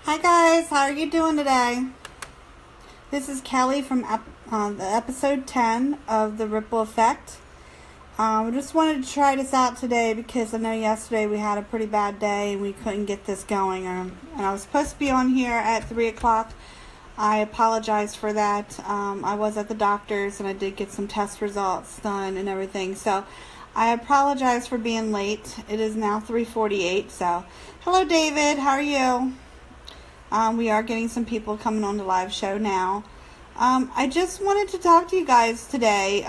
Hi guys, how are you doing today? This is Kelly from the episode 10 of The Ripple Effect. I just wanted to try this out today because I know yesterday we had a pretty bad day and we couldn't get this going. And I was supposed to be on here at 3 o'clock. I apologize for that. I was at the doctor's and I did get some test results done and everything. So I apologize for being late. It is now 3:48. So hello David, how are you? We are getting some people coming on the live show now. I just wanted to talk to you guys today.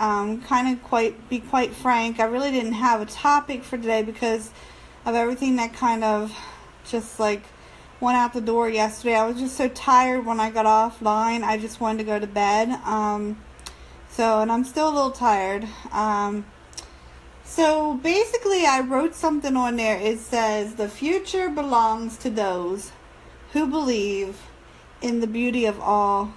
Be quite frank. I really didn't have a topic for today because of everything that kind of just like went out the door yesterday. I was just so tired when I got offline. I just wanted to go to bed. And I'm still a little tired. So basically, I wrote something on there. It says, "The future belongs to those who believe in the beauty of all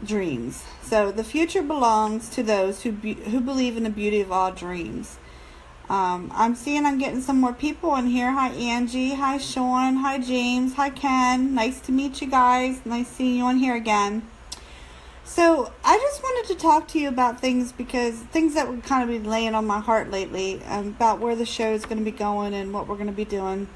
dreams." So the future belongs to those who believe in the beauty of all dreams. I'm getting some more people in here. Hi Angie, hi Sean, hi James, hi Ken. Nice to meet you guys. Nice seeing you on here again. So I just wanted to talk to you about things that would kind of be laying on my heart lately, about where the show is going to be going and what we're going to be doing.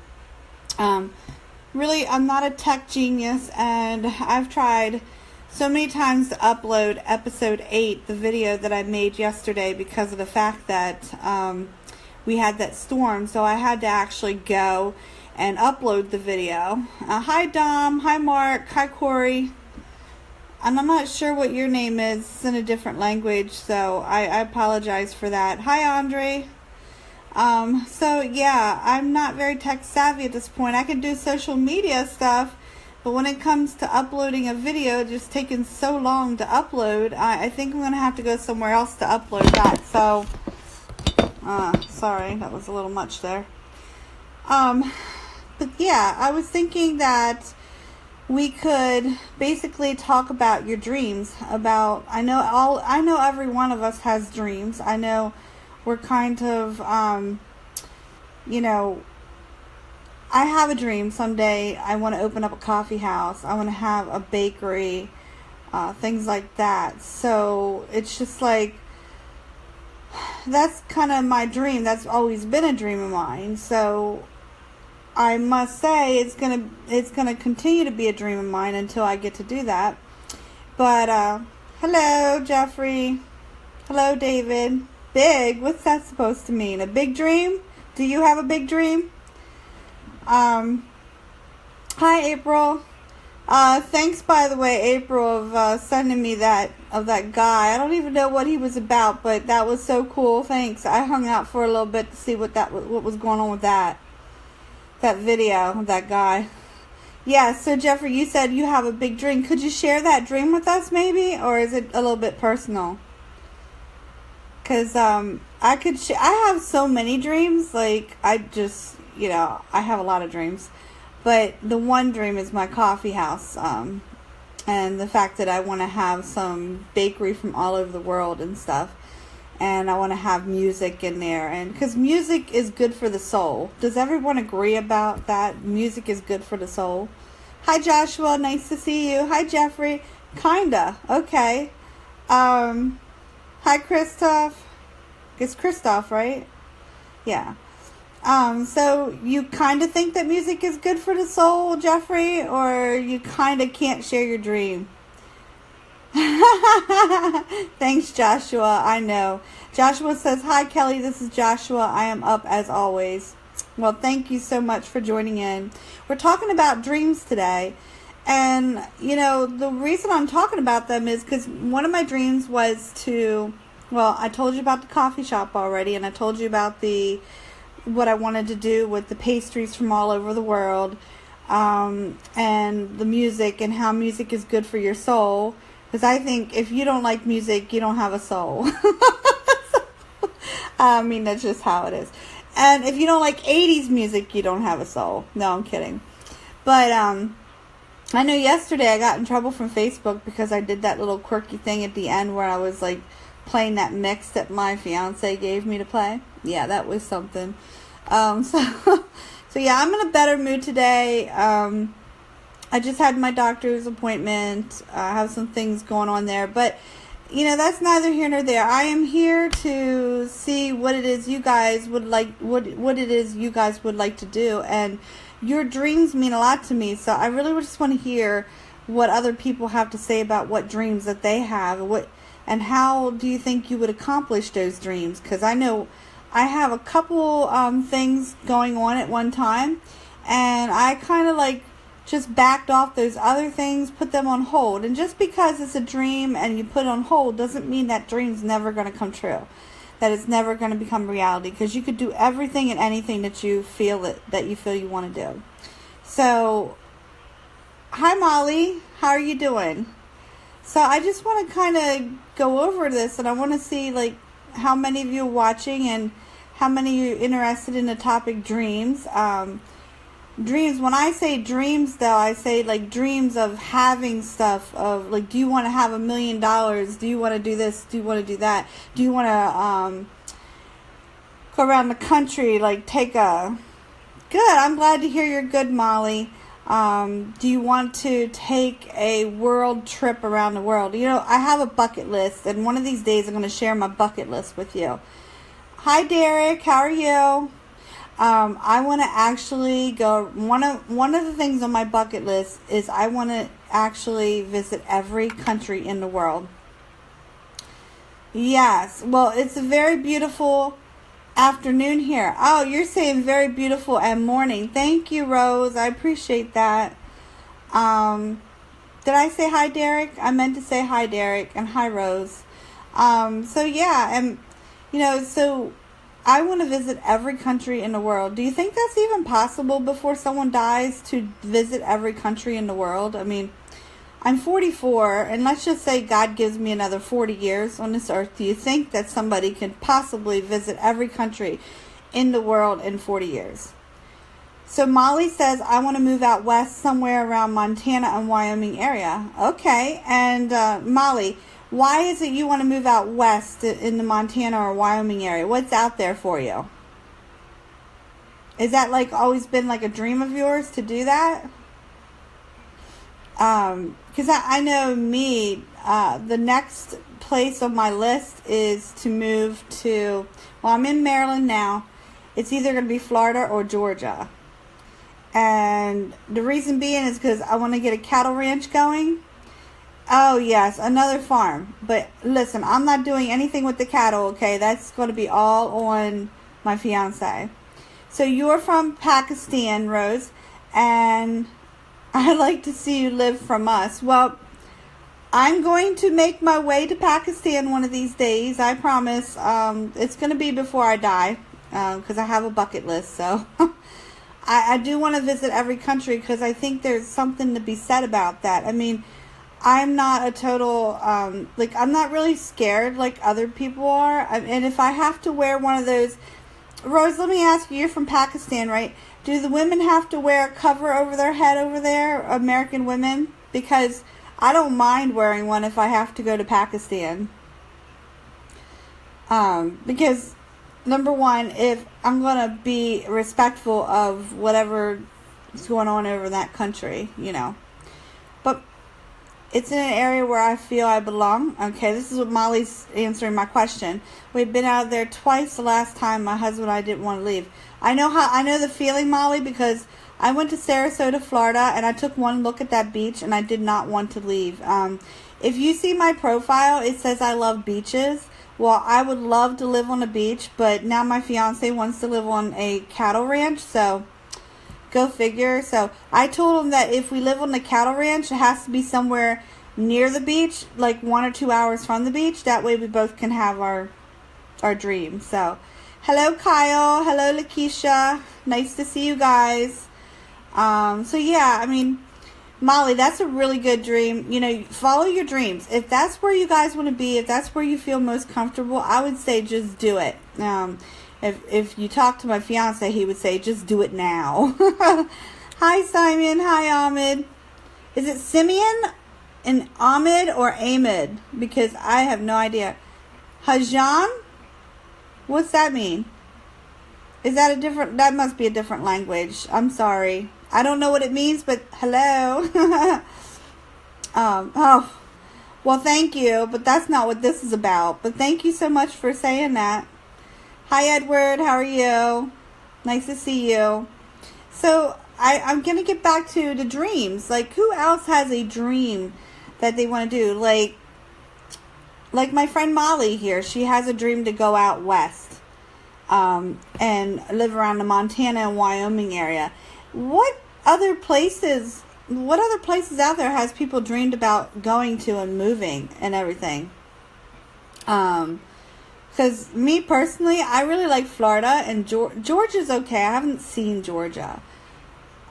Really, I'm not a tech genius, and I've tried so many times to upload episode 8, the video that I made yesterday, because of the fact that we had that storm, so I had to actually go and upload the video. Hi Dom, hi Mark, hi Corey, and I'm not sure what your name is. It's in a different language, so I apologize for that. Hi Andre. So yeah, I'm not very tech savvy at this point. I can do social media stuff, but when it comes to uploading a video, it's just taking so long to upload. I think I'm going to have to go somewhere else to upload that. So, sorry, that was a little much there. But yeah, I was thinking that we could basically talk about your dreams. I know every one of us has dreams. I know we're kind of, I have a dream someday. I want to open up a coffee house. I want to have a bakery, things like that. So it's just like, that's kind of my dream. That's always been a dream of mine. So I must say it's gonna continue to be a dream of mine until I get to do that. But hello Jeffrey, hello David. Big? What's that supposed to mean? A big dream? Do you have a big dream? Hi April. Thanks by the way, April, of sending me that guy. I don't even know what he was about, but that was so cool. Thanks. I hung out for a little bit to see what was going on with that video of that guy. Yeah, so Jeffrey, you said you have a big dream. Could you share that dream with us maybe, or is it a little bit personal? Because I have so many dreams. Like, I have a lot of dreams. But the one dream is my coffee house. And the fact that I want to have some bakery from all over the world and stuff. And I want to have music in there. And because music is good for the soul. Does everyone agree about that? Music is good for the soul. Hi Joshua, nice to see you. Hi Jeffrey. Kinda. Okay. Hi, Christoph. It's Christoph, right? Yeah. So you kind of think that music is good for the soul, Jeffrey, or you kind of can't share your dream? Thanks, Joshua. I know. Joshua says, "Hi, Kelly. This is Joshua. I am up as always." Well, thank you so much for joining in. We're talking about dreams today. And, the reason I'm talking about them is because one of my dreams was I told you about the coffee shop already, and I told you about what I wanted to do with the pastries from all over the world, and the music, and how music is good for your soul. Because I think if you don't like music, you don't have a soul. I mean, that's just how it is. And if you don't like 80s music, you don't have a soul. No, I'm kidding. But, I know yesterday I got in trouble from Facebook because I did that little quirky thing at the end where I was like playing that mix that my fiance gave me to play. Yeah, that was something. So So yeah, I'm in a better mood today. I just had my doctor's appointment. I have some things going on there, but that's neither here nor there. I am here to see what it is you guys would like, what it is you guys would like to do, and your dreams mean a lot to me. So I really just want to hear what other people have to say about what dreams that they have, and how do you think you would accomplish those dreams? Because I know I have a couple things going on at one time, and I kind of just backed off those other things, put them on hold. And just because it's a dream and you put it on hold doesn't mean that dream's never going to come true, that it's never going to become reality, because you could do everything and anything that you feel you want to do. So, hi Molly, how are you doing? So I just want to kind of go over this, and I want to see how many of you are watching and how many of you are interested in the topic dreams. Dreams, when I say dreams though, I say dreams of having stuff, of do you want to have $1 million? Do you want to do this? Do you want to do that? Do you want to go around the country, take a... Good, I'm glad to hear you're good, Molly. Do you want to take a world trip around the world? I have a bucket list, and one of these days I'm going to share my bucket list with you. Hi Derek, how are you? I want to actually go, one of the things on my bucket list is I want to actually visit every country in the world. Yes, well, it's a very beautiful afternoon here. Oh, you're saying very beautiful and morning. Thank you, Rose. I appreciate that. Did I say hi, Derek? I meant to say hi, Derek, and hi, Rose. So yeah, and so I want to visit every country in the world. Do you think that's even possible before someone dies, to visit every country in the world? I mean, I'm 44, and let's just say God gives me another 40 years on this earth. Do you think that somebody can possibly visit every country in the world in 40 years? So Molly says, I want to move out west somewhere around Montana and Wyoming area. Okay, and Molly, why is it you want to move out west in the Montana or Wyoming area? What's out there for you? Is that always been a dream of yours to do that? Because I know me, the next place on my list is to move to, well, I'm in Maryland now. It's either going to be Florida or Georgia. And the reason being is because I want to get a cattle ranch going. Oh, yes, another farm. But listen, I'm not doing anything with the cattle, okay? That's going to be all on my fiance. So you're from Pakistan, Rose, and I'd like to see you live from us. Well, I'm going to make my way to Pakistan one of these days. I promise. It's going to be before I die, because I have a bucket list. So I do want to visit every country, because I think there's something to be said about that. I mean, I'm not a total, I'm not really scared like other people are. And if I have to wear one of those, Rose, let me ask you, you're from Pakistan, right? Do the women have to wear a cover over their head over there, American women? Because I don't mind wearing one if I have to go to Pakistan. Because, number one, if I'm going to be respectful of whatever is going on over in that country, But it's in an area where I feel I belong. Okay, this is what Molly's answering my question. We've been out there twice the last time my husband and I didn't want to leave. I know the feeling, Molly, because I went to Sarasota, Florida, and I took one look at that beach, and I did not want to leave. If you see my profile, it says I love beaches. Well, I would love to live on a beach, but now my fiance wants to live on a cattle ranch, so go figure. So I told him that if we live on the cattle ranch, it has to be somewhere near the beach, 1 or 2 hours from the beach. That way we both can have our dream. So, hello Kyle, hello Lakeisha, nice to see you guys. So yeah, I mean, Molly, that's a really good dream. Follow your dreams. If that's where you guys want to be, if that's where you feel most comfortable, I would say just do it. If you talk to my fiance, he would say, just do it now. Hi, Simon. Hi, Ahmed. Is it Simeon and Ahmed or Ahmed? Because I have no idea. Hajan? What's that mean? Is that a different, that must be a different language. I'm sorry. I don't know what it means, but hello. Oh, well, thank you, but that's not what this is about. But thank you so much for saying that. Hi, Edward. How are you? Nice to see you. So I'm going to get back to the dreams. Like, who else has a dream that they want to do? Like my friend Molly here, she has a dream to go out west and live around the Montana and Wyoming area. What other places out there has people dreamed about going to and moving and everything? Because me personally, I really like Florida, and Georgia's okay. I haven't seen Georgia.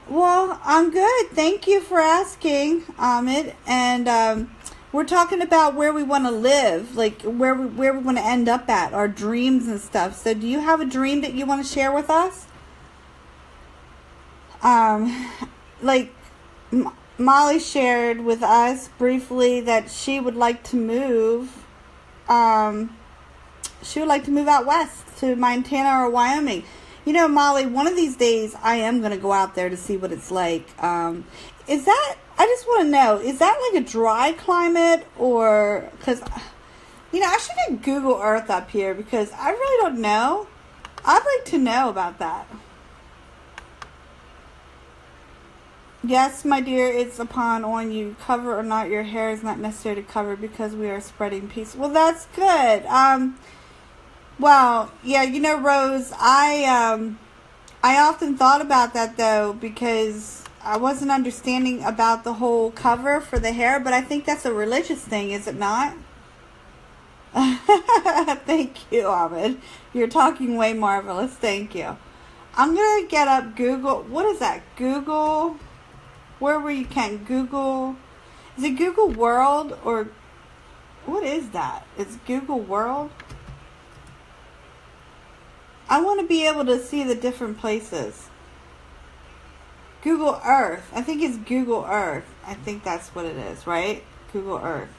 Well, I'm good. Thank you for asking, Ahmed. And we're talking about where we want to live, like where we want to end up at, our dreams and stuff. So do you have a dream that you want to share with us? Like Molly shared with us briefly that she would like to move. She would like to move out west to Montana or Wyoming. You know, Molly, one of these days I am going to go out there to see what it's like. Is that, I just want to know, is that like a dry climate, or, because, you know, I should get Google Earth up here because I really don't know. I'd like to know about that. Yes, my dear, it's upon on you. Cover or not, your hair is not necessary to cover because we are spreading peace. Well, that's good. Well, yeah, you know, Rose, I often thought about that though, because I wasn't understanding about the whole cover for the hair, but I think that's a religious thing, is it not? Thank you, Ahmed. You're talking way marvelous. Thank you. I'm going to get up Google. What is that? Google. Wherever you can. Google. Is it Google World, or what is that? It's Google World. I want to be able to see the different places. Google Earth. I think it's Google Earth. I think that's what it is, right? Google Earth.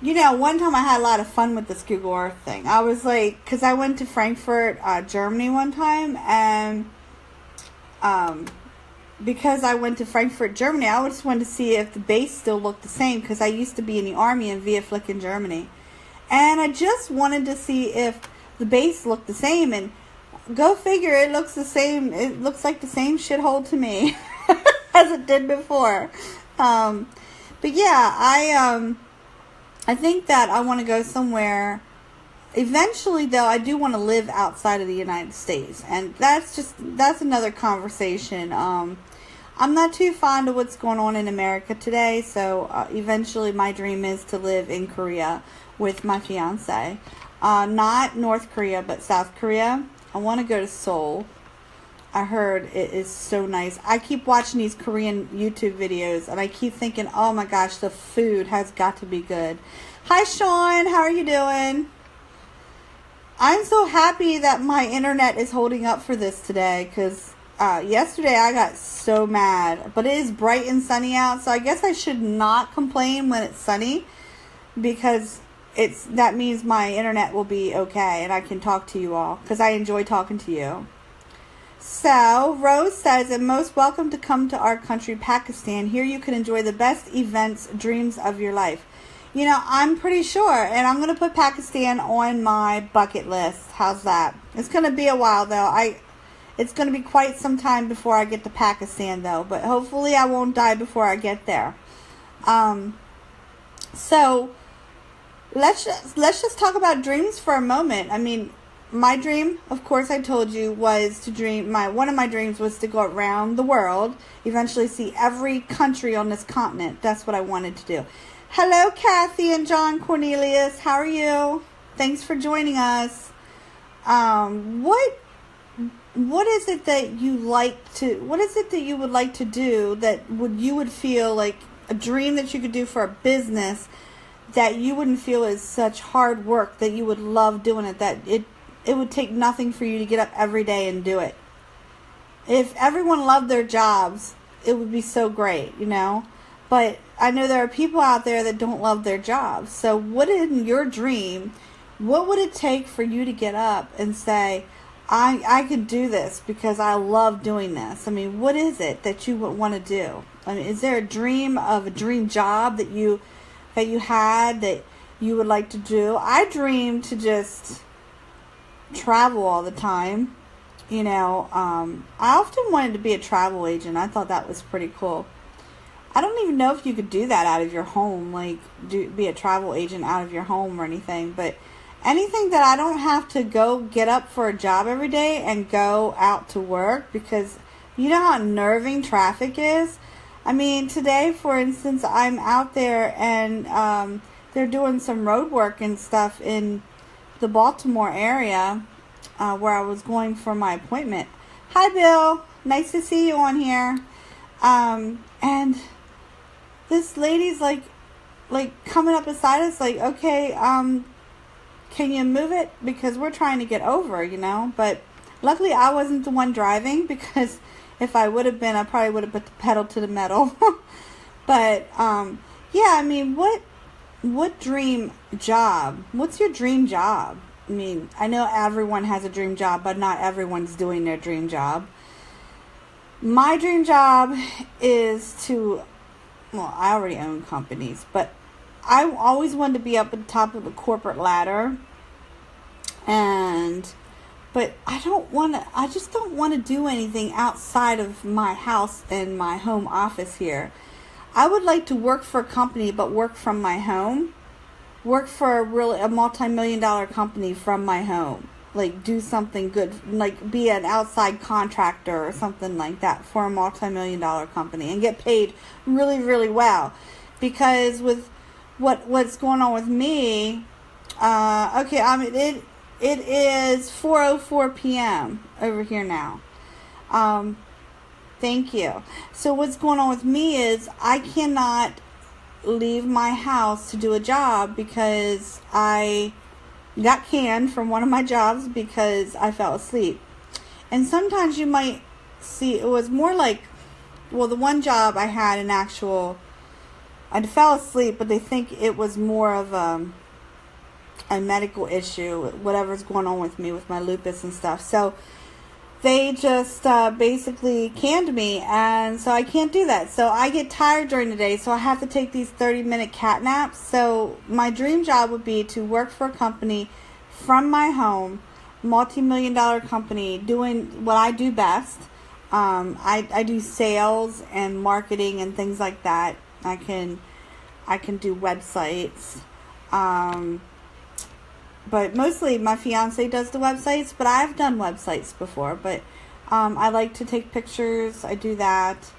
You know, one time I had a lot of fun with this Google Earth thing. I was like, because I went to Frankfurt, Germany one time, and because I went to Frankfurt, Germany, I just wanted to see if the base still looked the same, because I used to be in the army in Wehrpflicht, Germany. And I just wanted to see if the base looked the same, and go figure, it looks the same. It looks like the same shithole to me as it did before. But yeah, I think that I want to go somewhere. Eventually, though, I do want to live outside of the United States, and that's another conversation. I'm not too fond of what's going on in America today, so eventually my dream is to live in Korea with my fiance. Not North Korea, but South Korea. I want to go to Seoul. I heard it is so nice. I keep watching these Korean YouTube videos, and I keep thinking, oh my gosh, the food has got to be good. Hi, Sean. How are you doing? I'm so happy that my internet is holding up for this today, because yesterday I got so mad. But it is bright and sunny out, so I guess I should not complain when it's sunny, because that means my internet will be okay and I can talk to you all, because I enjoy talking to you. So, Rose says, and most welcome to come to our country, Pakistan. Here you can enjoy the best events, dreams of your life. You know, I'm pretty sure, and I'm going to put Pakistan on my bucket list. How's that? It's going to be a while, though. It's going to be quite some time before I get to Pakistan, though, but hopefully I won't die before I get there. So let's just talk about dreams for a moment. I mean, my dream, of course, I told you, was to dream. One of my dreams was to go around the world, eventually see every country on this continent. That's what I wanted to do. Hello, Kathy and John Cornelius. How are you? Thanks for joining us. What is it that you like to? What is it that you would like to do that you would feel like a dream that you could do for a business that you wouldn't feel is such hard work that you would love doing it, that it would take nothing for you to get up every day and do it? If everyone loved their jobs, it would be so great, you know? But I know there are people out there that don't love their jobs. So what in your dream, what would it take for you to get up and say, I could do this because I love doing this. I mean, what is it that you would want to do? I mean, is there a dream job that you had that you would like to do? I dream to just travel all the time. I often wanted to be a travel agent. I thought that was pretty cool. I don't even know if you could do that out of your home, like be a travel agent out of your home or anything, but anything that I don't have to go get up for a job every day and go out to work, because you know how unnerving traffic is. I mean, today, for instance, I'm out there and they're doing some road work and stuff in the Baltimore area where I was going for my appointment. Hi, Bill. Nice to see you on here. And this lady's like coming up beside us, like, okay, can you move it? Because we're trying to get over, But luckily I wasn't the one driving, because if I would have been, I probably would have put the pedal to the metal. But, yeah, I mean, what dream job? What's your dream job? I mean, I know everyone has a dream job, but not everyone's doing their dream job. My dream job is I already own companies, but I always wanted to be up at the top of the corporate ladder. But I just don't want to do anything outside of my house and my home office here. I would like to work for a company, but work from my home. Work for a multi-million-dollar company from my home. Like, do something good, like be an outside contractor or something like that for a multi-million-dollar company and get paid really, really well. Because with what's going on with me, okay, I mean, it is 4:04 p.m. over here now. Thank you. So what's going on with me is I cannot leave my house to do a job because I got canned from one of my jobs because I fell asleep. And sometimes you might see, it was more like, well, the one job I had I fell asleep, but they think it was more of a medical issue, whatever's going on with me with my lupus and stuff. So they just basically canned me, and so I can't do that. So I get tired during the day, so I have to take these 30-minute cat naps. So my dream job would be to work for a company from my home, multi-million-dollar company, doing what I do best. I do sales and marketing and things like that. I can do websites. But mostly my fiance does the websites, but I've done websites before. But I like to take pictures. I do that.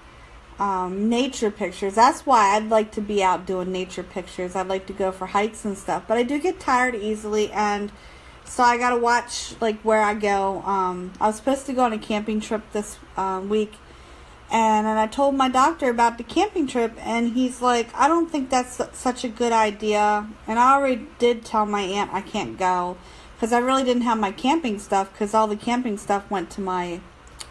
Nature pictures. That's why I'd like to be out doing nature pictures. I'd like to go for hikes and stuff. But I do get tired easily, and so I got to watch like where I go. I was supposed to go on a camping trip this week. And I told my doctor about the camping trip, and he's like, I don't think that's such a good idea. And I already did tell my aunt I can't go, because I really didn't have my camping stuff, because all the camping stuff went to my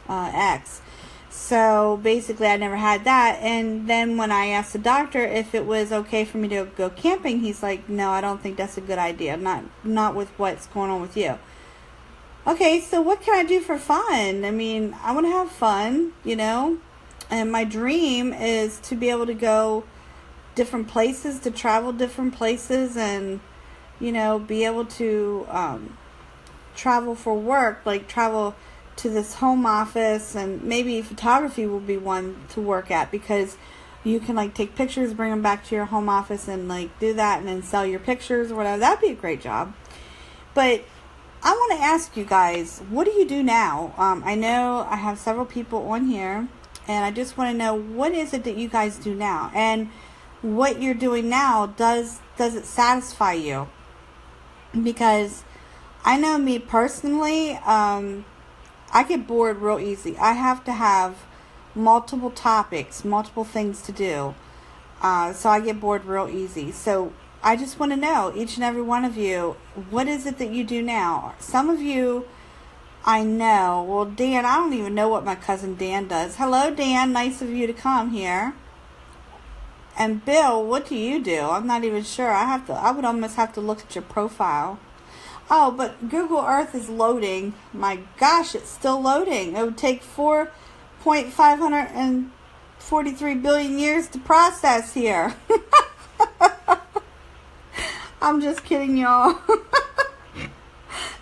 ex. So basically I never had that. And then when I asked the doctor if it was okay for me to go camping, he's like, no, I don't think that's a good idea. Not with what's going on with you. Okay, so what can I do for fun? I mean, I want to have fun, and my dream is to be able to go different places, to travel different places, and, be able to travel for work, like travel to this home office, and maybe photography will be one to work at, because you can, like, take pictures, bring them back to your home office, and, like, do that, and then sell your pictures or whatever. That'd be a great job. But I want to ask you guys, what do you do now? I know I have several people on here, and I just want to know, what is it that you guys do now? And what you're doing now, does it satisfy you? Because I know me personally, I get bored real easy. I have to have multiple topics, multiple things to do. So I get bored real easy. So I just want to know, each and every one of you, what is it that you do now? Some of you, I know. Well, Dan, I don't even know what my cousin Dan does. Hello, Dan. Nice of you to come here. And Bill, what do you do? I'm not even sure. I would almost have to look at your profile. Oh, but Google Earth is loading. My gosh, it's still loading. It would take 4.543 billion years to process here. I'm just kidding, y'all.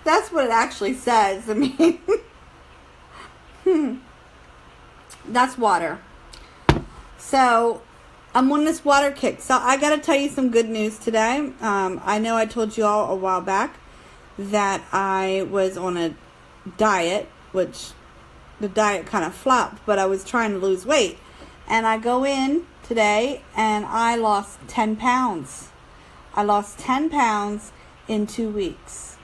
That's what it actually says. I mean, that's water. So, I'm on this water kick. So, I got to tell you some good news today. I know I told you all a while back that I was on a diet, which the diet kind of flopped, but I was trying to lose weight. And I go in today and I lost 10 pounds. I lost 10 pounds in 2 weeks.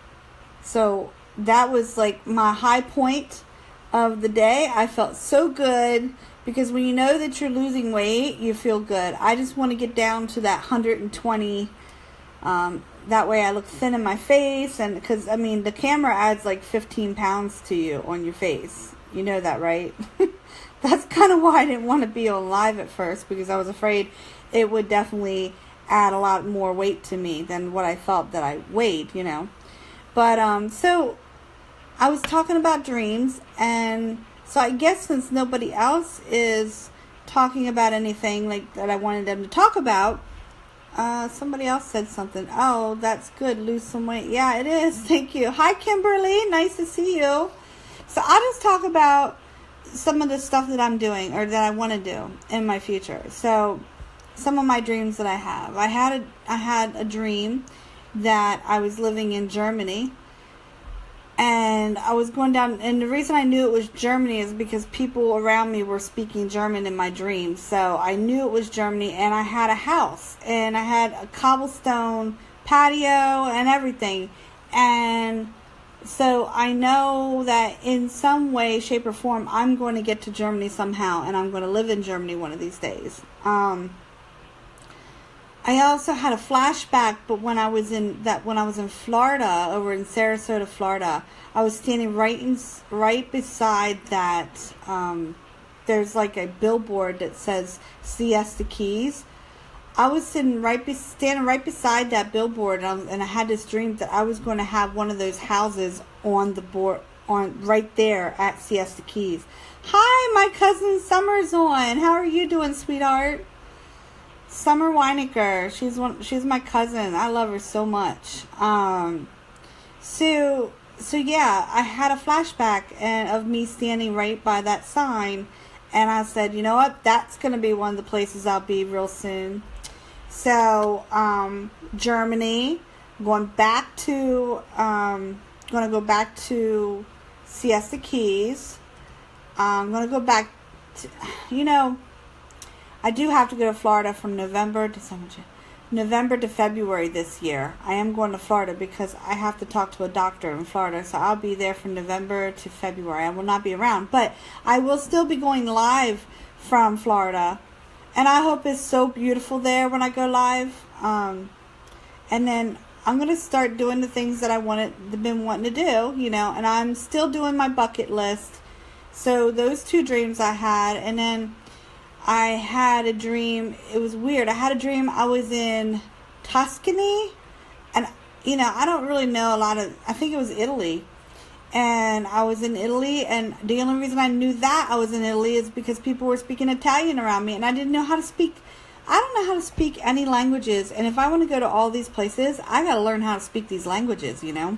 So that was like my high point of the day. I felt so good because when you know that you're losing weight, you feel good. I just want to get down to that 120. That way I look thin in my face, and because I mean the camera adds like 15 pounds to you on your face. You know that, right? That's kind of why I didn't want to be on live at first, because I was afraid it would definitely add a lot more weight to me than what I thought that I weighed, you know. But so I was talking about dreams, and so I guess since nobody else is talking about anything like that I wanted them to talk about, somebody else said something. Oh, that's good. Lose some weight. Yeah, it is. Thank you. Hi, Kimberly. Nice to see you. So I'll just talk about some of the stuff that I'm doing or that I want to do in my future. So some of my dreams that I have. I had a dream that I was living in Germany, and I was going down, and the reason I knew it was Germany is because people around me were speaking German in my dreams. So I knew it was Germany, and I had a house, and I had a cobblestone patio and everything. And so I know that in some way, shape, or form, I'm going to get to Germany somehow, and I'm going to live in Germany one of these days. I also had a flashback, but when I was in Florida, over in Sarasota, Florida, I was standing right beside that. There's like a billboard that says Siesta Keys. I was standing right beside that billboard, and I had this dream that I was going to have one of those houses on the board, right there at Siesta Keys. Hi, my cousin Summer's on. How are you doing, sweetheart? Summer Weinecker. She's my cousin. I love her so much. So yeah, I had a flashback of me standing right by that sign, and I said, you know what? That's going to be one of the places I'll be real soon. So, Germany, going to go back to Siesta Keys. I'm going to go back to, you know, I do have to go to Florida from November to February this year. I am going to Florida because I have to talk to a doctor in Florida. So I'll be there from November to February. I will not be around, but I will still be going live from Florida. And I hope it's so beautiful there when I go live. And then I'm going to start doing the things that been wanting to do, you know, and I'm still doing my bucket list. So those 2 dreams I had, and then I had a dream. It was weird. I had a dream I was in Tuscany, and you know, I don't really know I think it was Italy, and I was in Italy, and the only reason I knew that I was in Italy is because people were speaking Italian around me, and I didn't know how to speak. I don't know how to speak any languages, and if I want to go to all these places, I got to learn how to speak these languages, you know.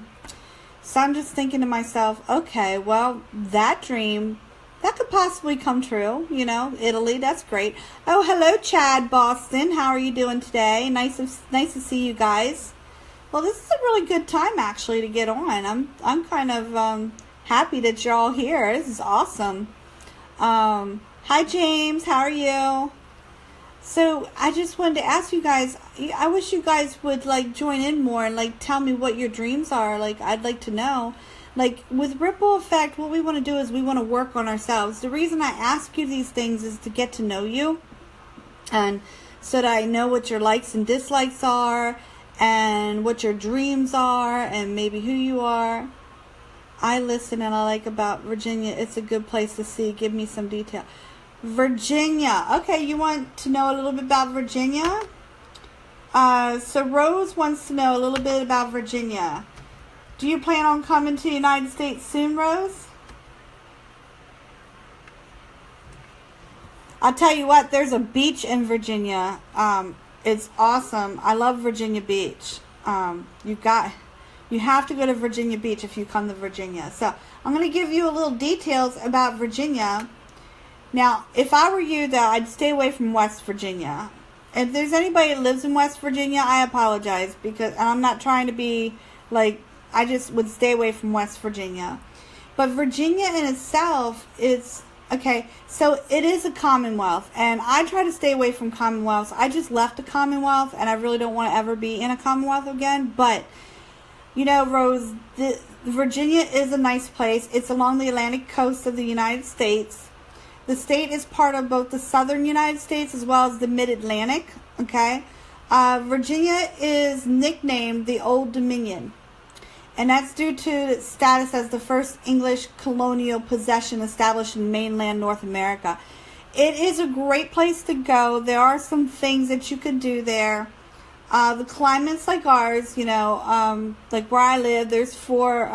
So I'm just thinking to myself, okay, well, that dream, that could possibly come true, you know, Italy, that's great. Oh, hello, Chad Boston. How are you doing today? Nice to see you guys. Well, this is a really good time, actually, to get on. I'm kind of happy that you're all here. This is awesome. Hi, James. How are you? So I just wanted to ask you guys, I wish you guys would, like, join in more and, like, tell me what your dreams are. Like, I'd like to know. Like, with Ripple Effect, what we want to do is we want to work on ourselves. The reason I ask you these things is to get to know you, and so that I know what your likes and dislikes are, and what your dreams are, and maybe who you are. I listen, and I like about Virginia. It's a good place to see. Give me some detail. Virginia. Okay, you want to know a little bit about Virginia? So Rose wants to know a little bit about Virginia. Do you plan on coming to the United States soon, Rose? I'll tell you what, there's a beach in Virginia. It's awesome. I love Virginia Beach. You have to go to Virginia Beach if you come to Virginia. So I'm going to give you a little details about Virginia. Now, if I were you, though, I'd stay away from West Virginia. If there's anybody that lives in West Virginia, I apologize, because I'm not trying to be like, I just would stay away from West Virginia. But Virginia in itself is, okay, so it is a Commonwealth, and I try to stay away from Commonwealths. I just left a Commonwealth, and I really don't want to ever be in a Commonwealth again. But, you know, Rose, Virginia is a nice place. It's along the Atlantic coast of the United States. The state is part of both the southern United States as well as the mid-Atlantic, okay? Virginia is nicknamed the Old Dominion, and that's due to its status as the first English colonial possession established in mainland North America. It is a great place to go. There are some things that you could do there. The climate's like ours, you know, like where I live, there's four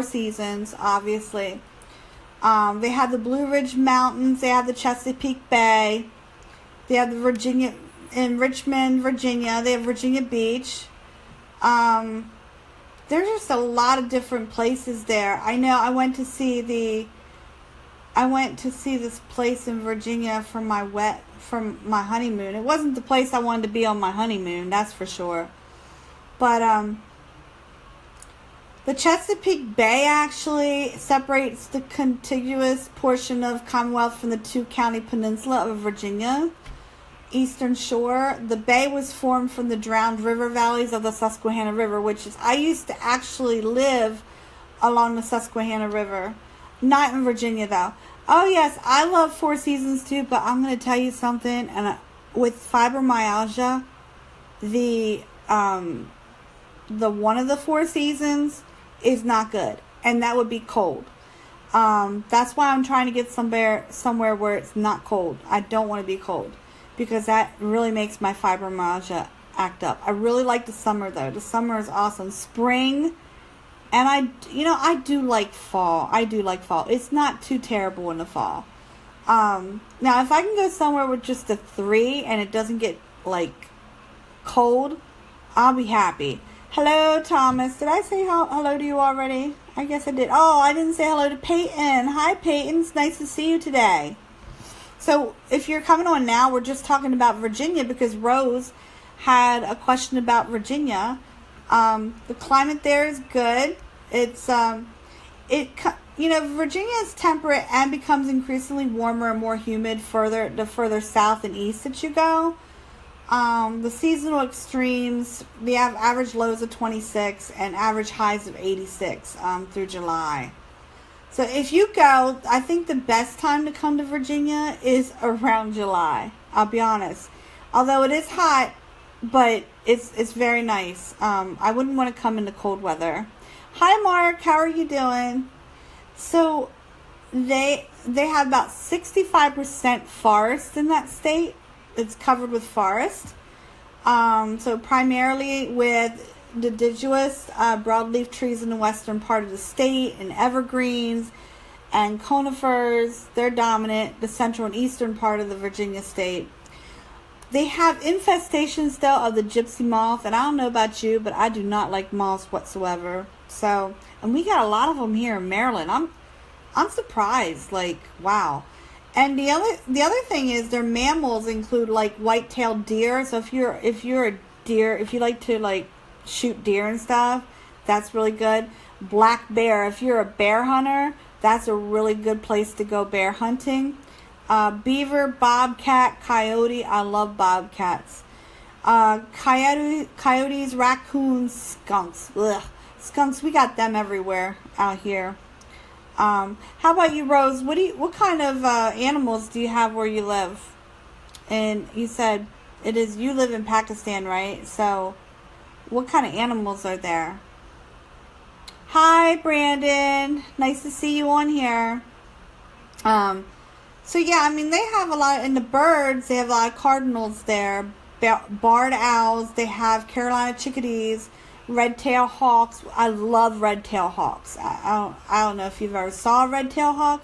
seasons, obviously. They have the Blue Ridge Mountains, they have the Chesapeake Bay, they have the Virginia, in Richmond, Virginia, they have Virginia Beach. There's just a lot of different places there. I know I went to see this place in Virginia for my honeymoon. It wasn't the place I wanted to be on my honeymoon, that's for sure. But, the Chesapeake Bay actually separates the contiguous portion of Commonwealth from the two-county peninsula of Virginia, Eastern Shore. The bay was formed from the drowned river valleys of the Susquehanna River, which is, I used to actually live along the Susquehanna River. Not in Virginia, though. Oh, yes, I love Four Seasons, too, but I'm going to tell you something. And with fibromyalgia, the one of the Four Seasons is not good, and that would be cold. That's why I'm trying to get somewhere where it's not cold. I don't want to be cold, because that really makes my fibromyalgia act up. I really like the summer, though. The summer is awesome. Spring, and I do like fall. I do like fall. It's not too terrible in the fall. Now, if I can go somewhere with just a 3 and it doesn't get like cold, I'll be happy. Hello, Thomas. Did I say hello to you already? I guess I did. Oh, I didn't say hello to Peyton. Hi, Peyton. It's nice to see you today. So, if you're coming on now, we're just talking about Virginia because Rose had a question about Virginia. The climate there is good. It's, Virginia is temperate and becomes increasingly warmer and more humid the further south and east that you go. The seasonal extremes, we have average lows of 26 and average highs of 86 through July. So if you go, I think the best time to come to Virginia is around July. I'll be honest. Although it is hot, but it's very nice. I wouldn't want to come in the cold weather. Hi, Mark. How are you doing? So they have about 65% forest in that state. It's covered with forest. So primarily with deciduous broadleaf trees in the western part of the state, and evergreens and conifers. They're dominant. The central and eastern part of the Virginia state. They have infestations, though, of the gypsy moth, and I don't know about you, but I do not like moths whatsoever. So, and we got a lot of them here in Maryland. I'm surprised. Like, wow. And the other thing is their mammals include like white-tailed deer. So if you're a deer, if you like to like shoot deer and stuff, that's really good. Black bear. If you're a bear hunter, that's a really good place to go bear hunting. Beaver, bobcat, coyote. I love bobcats. Coyotes, raccoons, skunks. Ugh. Skunks, we got them everywhere out here. How about you, Rose? What kind of animals do you have where you live? And you said you live in Pakistan, right? So what kind of animals are there? Hi, Brandon. Nice to see you on here. So yeah, I mean, they have a lot, in the birds, they have a lot of cardinals there, barred owls, they have Carolina chickadees, red-tailed hawks. I love red-tailed hawks. I don't know if you've ever saw a red-tailed hawk,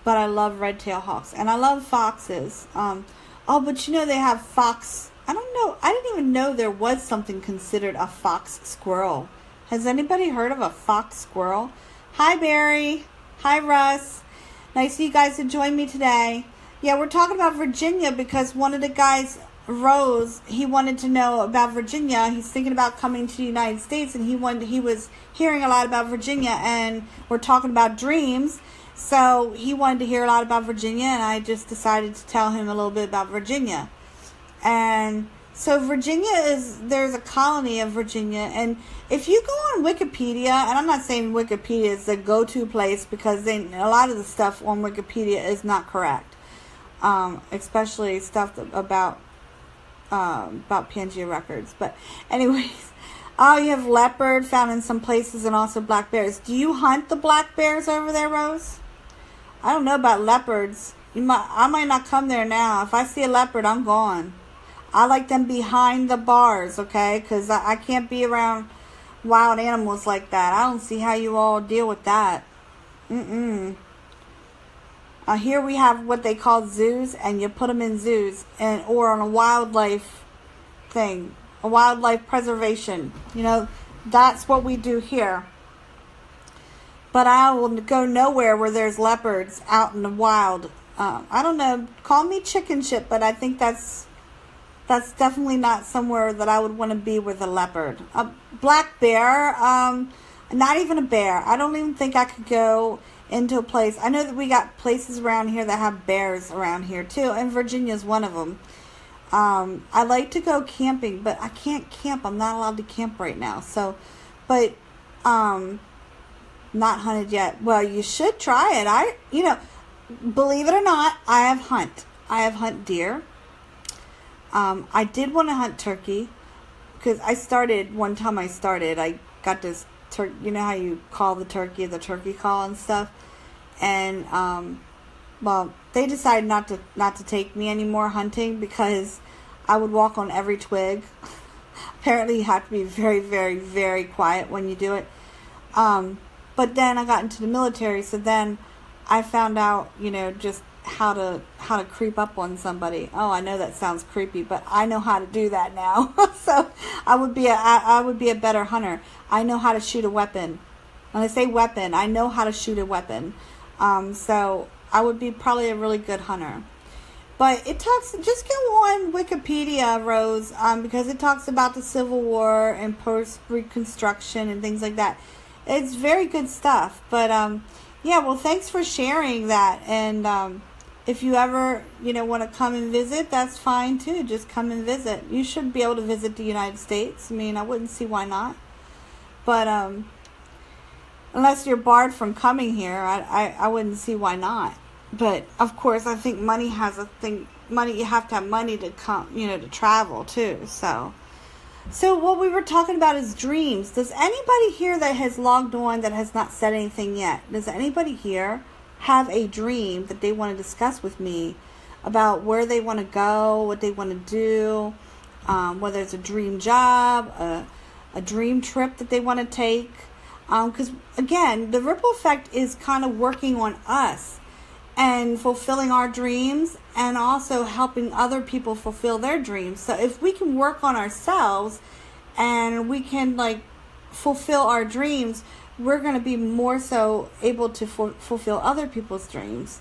but I love red-tailed hawks. And I love foxes. But they have fox. I don't know. I didn't even know there was something considered a fox squirrel. Has anybody heard of a fox squirrel? Hi, Barry. Hi, Russ. Nice of you guys to join me today. Yeah, we're talking about Virginia because one of the guys, Rose, he wanted to know about Virginia. He's thinking about coming to the United States, and he was hearing a lot about Virginia, and we're talking about dreams. So he wanted to hear a lot about Virginia, and I just decided to tell him a little bit about Virginia. And so there's a colony of Virginia, and if you go on Wikipedia, and I'm not saying Wikipedia is the go-to place because a lot of the stuff on Wikipedia is not correct, especially stuff about Pangea Records. But anyways, you have leopard found in some places and also black bears. Do you hunt the black bears over there, Rose? I don't know about leopards. I might not come there now. If I see a leopard, I'm gone. I like them behind the bars, okay? Because I can't be around wild animals like that. I don't see how you all deal with that. Here we have what they call zoos, and you put them in zoos or on a wildlife thing, a wildlife preservation. That's what we do here. But I will go nowhere where there's leopards out in the wild. I don't know. Call me chicken shit, but I think that's definitely not somewhere that I would want to be with a leopard. A black bear, not even a bear. I don't even think I could go into a place. I know that we got places around here that have bears around here too, and Virginia's one of them. I like to go camping, but I can't camp. I'm not allowed to camp right now. Not hunted yet. Well, you should try it. Believe it or not, I have hunt deer. I did want to hunt turkey because one time I got this turkey. You know how you call the turkey call and stuff. And, they decided not to take me anymore hunting because I would walk on every twig. Apparently you have to be very, very, very quiet when you do it. But then I got into the military, so then I found out, just how to creep up on somebody. Oh, I know that sounds creepy, but I know how to do that now. So I would be a better hunter. I know how to shoot a weapon. When I say weapon, I know how to shoot a weapon. So I would be probably a really good hunter. But just go on Wikipedia, Rose, because it talks about the Civil War and post-Reconstruction and things like that. It's very good stuff. But, thanks for sharing that. And if you ever, want to come and visit, that's fine, too. Just come and visit. You should be able to visit the United States. I mean, I wouldn't see why not. But unless you're barred from coming here, I wouldn't see why not. But, of course, I think money has a thing. You have to have money to come, to travel, too. So what we were talking about is dreams. Does anybody here that has logged on that has not said anything yet? Does anybody here have a dream that they want to discuss with me about where they want to go, what they want to do, whether it's a dream job, a dream trip that they want to take? Because, again, the ripple effect is kind of working on us and fulfilling our dreams and also helping other people fulfill their dreams. So if we can work on ourselves and we can fulfill our dreams, we're going to be more so able to fulfill other people's dreams.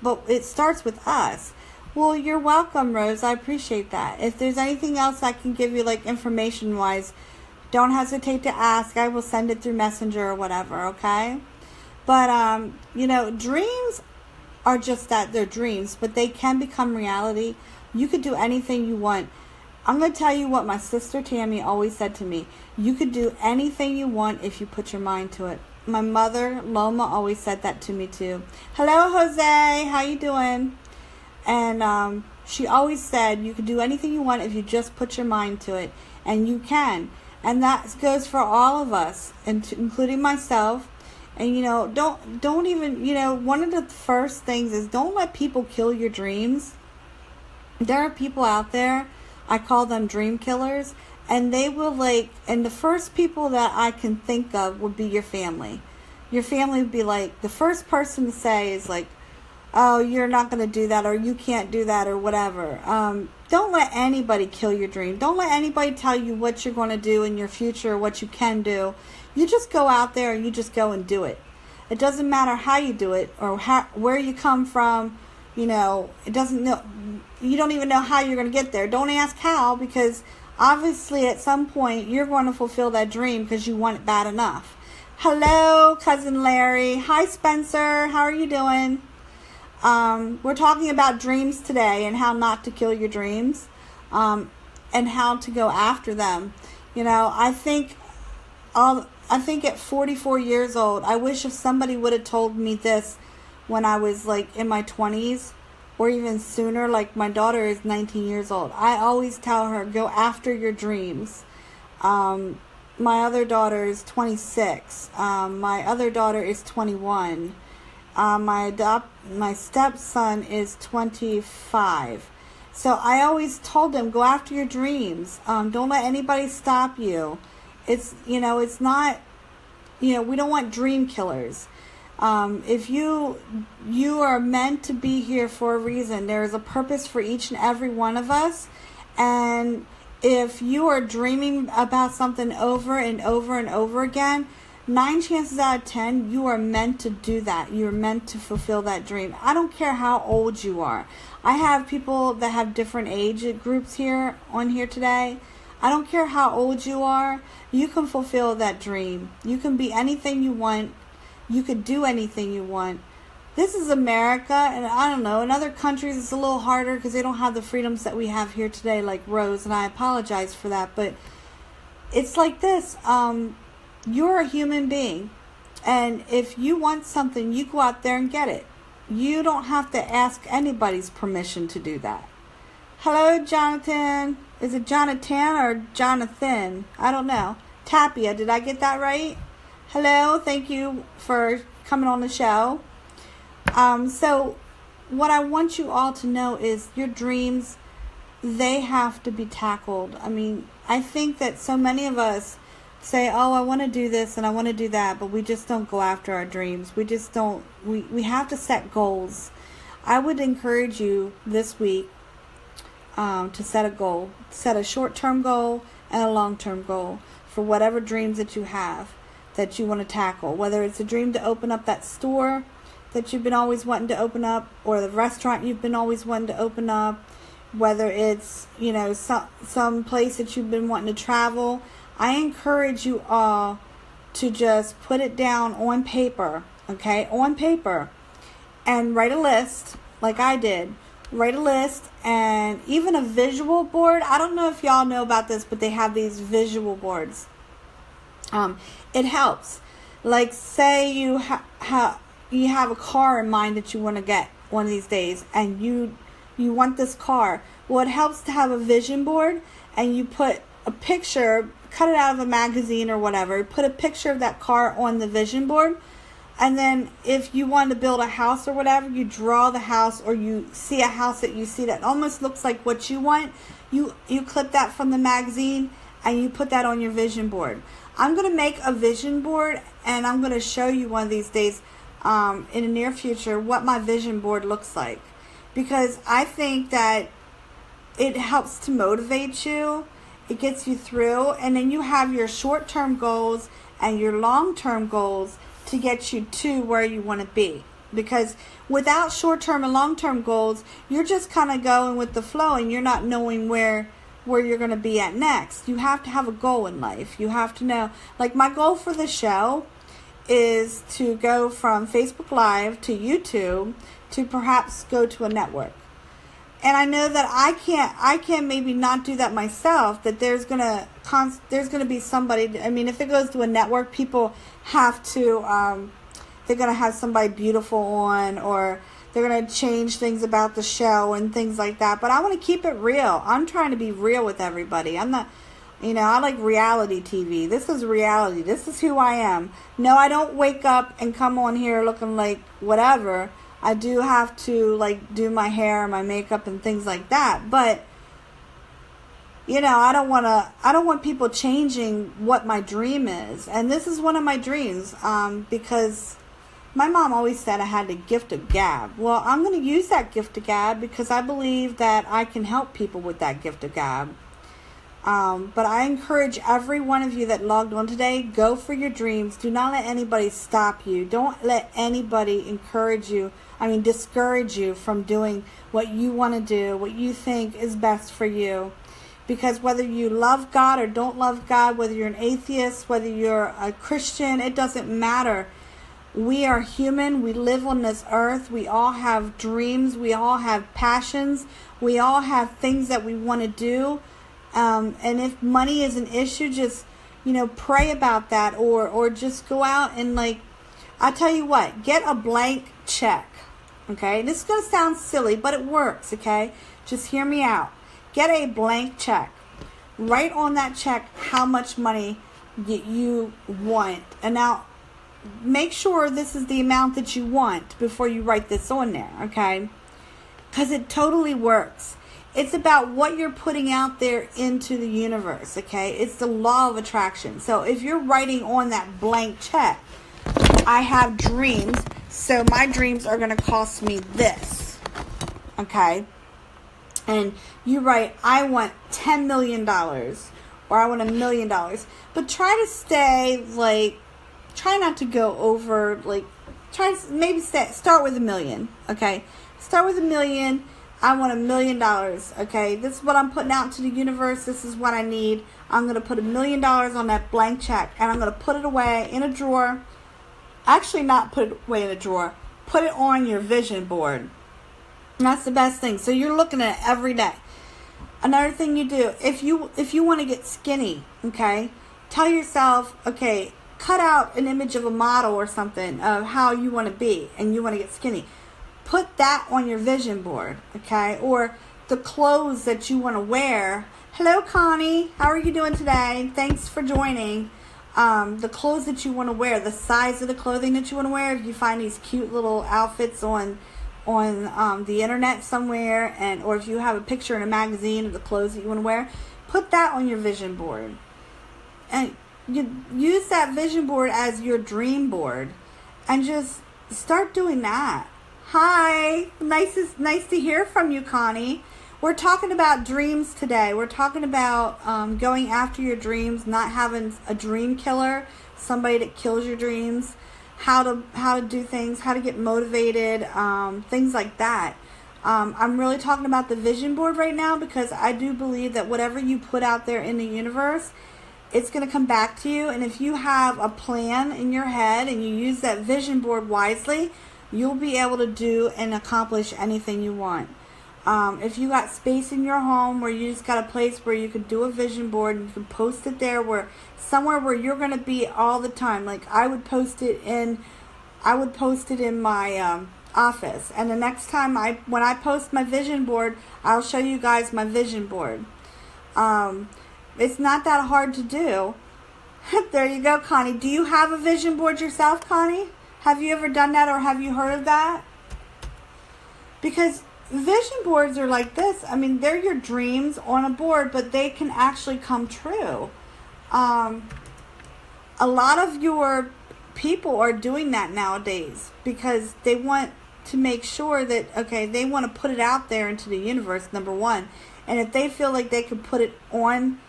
But it starts with us. Well, you're welcome, Rose. I appreciate that. If there's anything else I can give you information wise, don't hesitate to ask. I will send it through Messenger or whatever, okay? But dreams are just that. They're dreams, but they can become reality. You could do anything you want. I'm going to tell you what my sister Tammy always said to me. You could do anything you want if you put your mind to it. My mother, Loma, always said that to me too. Hello, Jose. How you doing? And she always said you could do anything you want if you just put your mind to it. And you can. And that goes for all of us, including myself. And, don't even, one of the first things is don't let people kill your dreams. There are people out there, I call them dream killers. And they will like, and the first people that I can think of would be your family. Your family would be like, the first person to say is like, oh, you're not going to do that, or you can't do that, or whatever. Don't let anybody kill your dream. Don't let anybody tell you what you're going to do in your future, or what you can do. You just go out there and you just go and do it. It doesn't matter how you do it or where you come from. You know, it doesn't know. You don't even know how you're going to get there. Don't ask how, because obviously at some point you're going to fulfill that dream because you want it bad enough. Hello, Cousin Larry. Hi, Spencer. How are you doing? We're talking about dreams today and how not to kill your dreams, and how to go after them. You know, I think at 44 years old, I wish if somebody would have told me this when I was like in my 20s or even sooner. Like my daughter is 19 years old. I always tell her, go after your dreams. My other daughter is 26. My other daughter is 21. My stepson is 25. So I always told them, go after your dreams. Don't let anybody stop you. It's not, we don't want dream killers. If you are meant to be here for a reason. There is a purpose for each and every one of us. And if you are dreaming about something over and over and over again, 9 chances out of 10, you are meant to do that. You're meant to fulfill that dream. I don't care how old you are. I have people that have different age groups on here today. I don't care how old you are. You can fulfill that dream. You can be anything you want. You could do anything you want. This is America, and I don't know, in other countries it's a little harder because they don't have the freedoms that we have here today, like Rose, and I apologize for that, but it's like this. You're a human being, and if you want something, you go out there and get it. You don't have to ask anybody's permission to do that. Hello, Jonathan. Is it Jonathan or Jonathan? I don't know. Tapia, did I get that right? Hello, thank you for coming on the show. So what I want you all to know is your dreams, they have to be tackled. I mean, I think that so many of us say, oh, I want to do this and I want to do that, but we just don't go after our dreams. We just don't, we have to set goals. I would encourage you this week to set a goal. Set a short-term goal and a long-term goal for whatever dreams that you have that you want to tackle. Whether it's a dream to open up that store that you've been always wanting to open up, or the restaurant you've been always wanting to open up, whether it's, some place that you've been wanting to travel. I encourage you all to just put it down on paper, okay? On paper. And write a list, like I did. Write a list, and even a visual board. I don't know if y'all know about this, but they have these visual boards. It helps. Like, say you have a car in mind that you want to get one of these days, and you want this car. Well, it helps to have a vision board, and you put a picture, cut it out of a magazine or whatever, put a picture of that car on the vision board, and then if you want to build a house or whatever, you draw the house, or you see a house that you see that almost looks like what you want, you clip that from the magazine and you put that on your vision board. I'm going to make a vision board, and I'm going to show you one of these days in the near future what my vision board looks like, because I think that it helps to motivate you. It gets you through, and then you have your short-term goals and your long-term goals to get you to where you want to be. Because without short-term and long-term goals, you're just kind of going with the flow, and you're not knowing where you're going to be at next. You have to have a goal in life. You have to know, like my goal for the show is to go from Facebook Live to YouTube to perhaps go to a network. And I know that I can't maybe not do that myself, that there's going to be somebody. I mean, if it goes to a network, people have to, they're going to have somebody beautiful on, or they're going to change things about the show and things like that. But I want to keep it real. I'm trying to be real with everybody. I'm not, I like reality TV. This is reality. This is who I am. No, I don't wake up and come on here looking like whatever. I do have to, like, do my hair and my makeup and things like that. But I don't want people changing what my dream is. And this is one of my dreams, because my mom always said I had the gift of gab. Well, I'm going to use that gift of gab because I believe that I can help people with that gift of gab. But I encourage every one of you that logged on today, go for your dreams. Do not let anybody stop you. Don't let anybody discourage you from doing what you want to do, what you think is best for you. Because whether you love God or don't love God, whether you're an atheist, whether you're a Christian, it doesn't matter. We are human. We live on this earth. We all have dreams. We all have passions. We all have things that we want to do. And if money is an issue, just, pray about that, or just go out and I tell you what, get a blank check. Okay. This is going to sound silly, but it works. Okay. Just hear me out. Get a blank check. Write on that check how much money you want. And now make sure this is the amount that you want before you write this on there. Okay. Because it totally works. It's about what you're putting out there into the universe, okay? It's the law of attraction. So if you're writing on that blank check, I have dreams, so my dreams are going to cost me this, okay? And you write, I want $10 million, or I want $1 million. But try to stay, try not to go over, start with $1 million, okay? Start with $1 million. I want $1 million, okay? This is what I'm putting out to the universe. This is what I need. I'm going to put $1 million on that blank check, and I'm going to put it away in a drawer. Actually, not put it away in a drawer. Put it on your vision board. And that's the best thing. So you're looking at it every day. Another thing you do, if you want to get skinny, okay, tell yourself, okay, cut out an image of a model or something of how you want to be, and you want to get skinny. Put that on your vision board, okay? Or the clothes that you want to wear. Hello, Connie. How are you doing today? Thanks for joining. The clothes that you want to wear, the size of the clothing that you want to wear. If you find these cute little outfits on the internet somewhere, or if you have a picture in a magazine of the clothes that you want to wear, put that on your vision board. And you use that vision board as your dream board, and just start doing that. Hi, nice to hear from you, Connie. We're talking about dreams today. We're talking about going after your dreams, not having a dream killer, somebody that kills your dreams, how to do things, how to get motivated, things like that. I'm really talking about the vision board right now because I do believe that whatever you put out there in the universe, it's going to come back to you. And if you have a plan in your head and you use that vision board wisely, you'll be able to do and accomplish anything you want. If you got space in your home where you just got a place where you could do a vision board and you can post it there, somewhere where you're going to be all the time. Like I would post it in my office. And the next time when I post my vision board, I'll show you guys my vision board. It's not that hard to do. There you go, Connie. Do you have a vision board yourself, Connie? Have you ever done that, or have you heard of that? Because vision boards are like this. I mean, they're your dreams on a board, but they can actually come true. A lot of your people are doing that nowadays because they want to make sure that, okay, they want to put it out there into the universe, number one. And if they feel like they can put it on,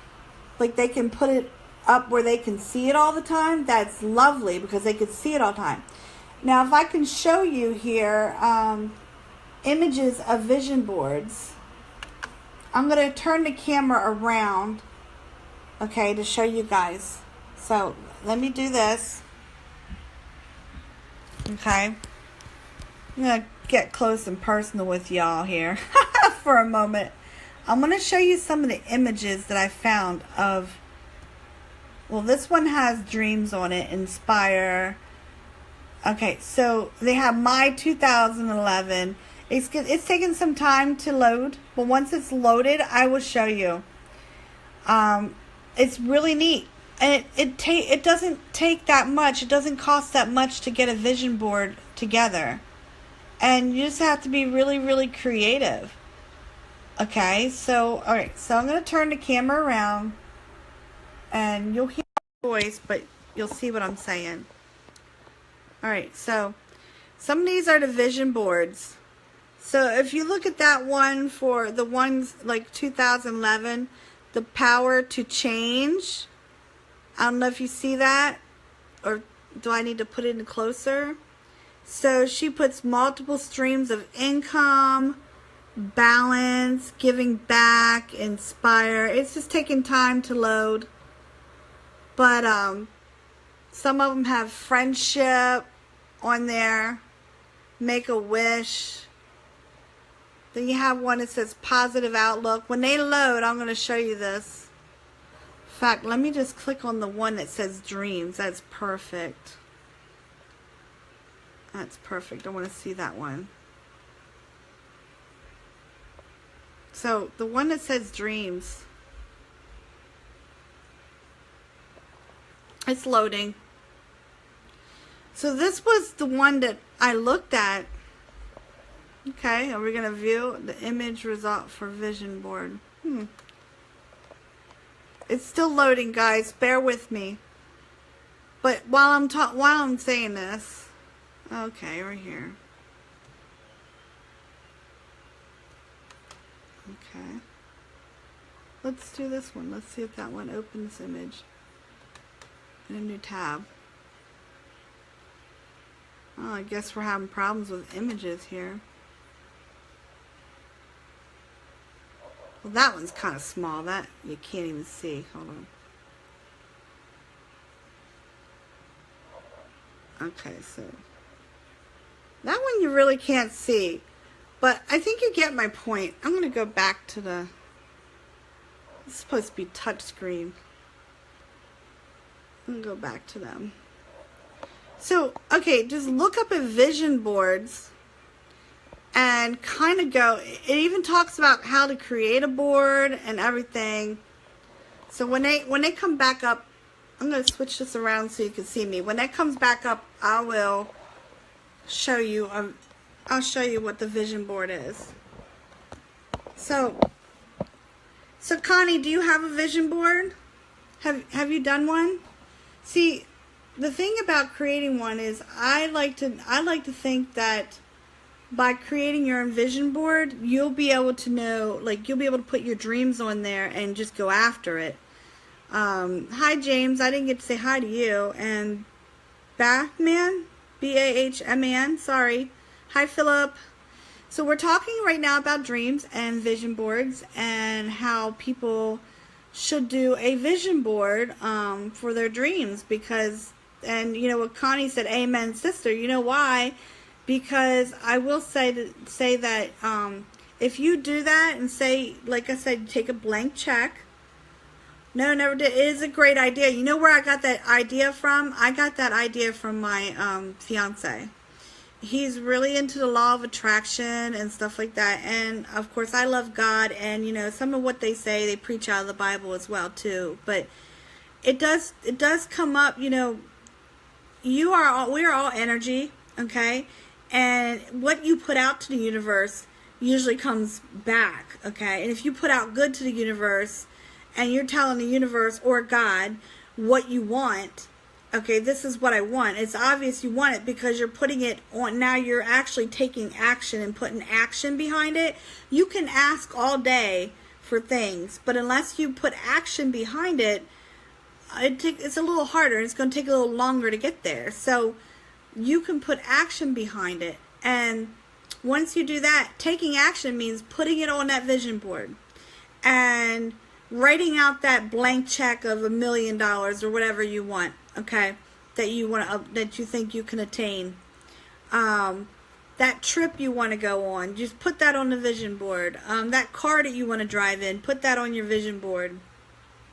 like they can put it up where they can see it all the time, that's lovely because they can see it all the time. Now, if I can show you here images of vision boards, I'm going to turn the camera around, okay, to show you guys. So let me do this. Okay. I'm going to get close and personal with y'all here for a moment. I'm going to show you some of the images that I found of, well, this one has dreams on it, inspire. Okay, so they have my 2011. It's taking some time to load, but once it's loaded, I will show you. It's really neat, and it doesn't take that much. It doesn't cost that much to get a vision board together, and you just have to be really, really creative. Okay, so, alright, so I'm going to turn the camera around, and you'll hear my voice, but you'll see what I'm saying. Alright, so, some of these are the vision boards. So, if you look at that one for the ones like 2011, the power to change, I don't know if you see that, or do I need to put it in closer? So, she puts multiple streams of income, balance, giving back, inspire. It's just taking time to load. But some of them have friendship on there. Make a wish. Then you have one that says positive outlook. When they load, I'm going to show you this. In fact, let me just click on the one that says dreams. That's perfect. That's perfect. I want to see that one. So, the one that says dreams, it's loading. So, this was the one that I looked at. Okay, are we going to view the image result for vision board? It's still loading, guys. Bear with me. But while I'm saying this, okay, we're here. Okay. Let's do this one. Let's see if that one opens image in a new tab. Oh, I guess we're having problems with images here. Well, that one's kind of small. That you can't even see. Hold on. Okay, so that one you really can't see. But I think you get my point. I'm going to go back to the... It's supposed to be touch screen. I'm going to go back to them. So, okay, just look up at vision boards and kind of go... It even talks about how to create a board and everything. So when they come back up... I'm going to switch this around so you can see me. When that comes back up, I will show you... I'll show you what the vision board is. So Connie, do you have a vision board? Have you done one? See, the thing about creating one is I like to think that by creating your own vision board, you'll be able to know, like, you'll be able to put your dreams on there and just go after it. Hi James, I didn't get to say hi to you. And Bahman, B-A-H-M-A-N, sorry. Hi, Philip. So we're talking right now about dreams and vision boards and how people should do a vision board for their dreams because, and you know what Connie said, amen, sister. You know why? Because I will say that if you do that and say, like I said, take a blank check. No, never did. It is a great idea. You know where I got that idea from? I got that idea from my fiance. He's really into the law of attraction and stuff like that. And of course I love God, and you know, some of what they say, they preach out of the Bible as well too. But it does come up, you know, we are all energy, okay? And what you put out to the universe usually comes back, okay? And if you put out good to the universe and you're telling the universe or God what you want, okay, this is what I want. It's obvious you want it because you're putting it on. Now you're actually taking action and putting action behind it. You can ask all day for things, but unless you put action behind it, it's a little harder. It's going to take a little longer to get there. So you can put action behind it. And once you do that, taking action means putting it on that vision board and writing out that blank check of $1 million or whatever you want. Okay, that you want that you think you can attain. That trip you want to go on, just put that on the vision board. That car that you want to drive in, put that on your vision board.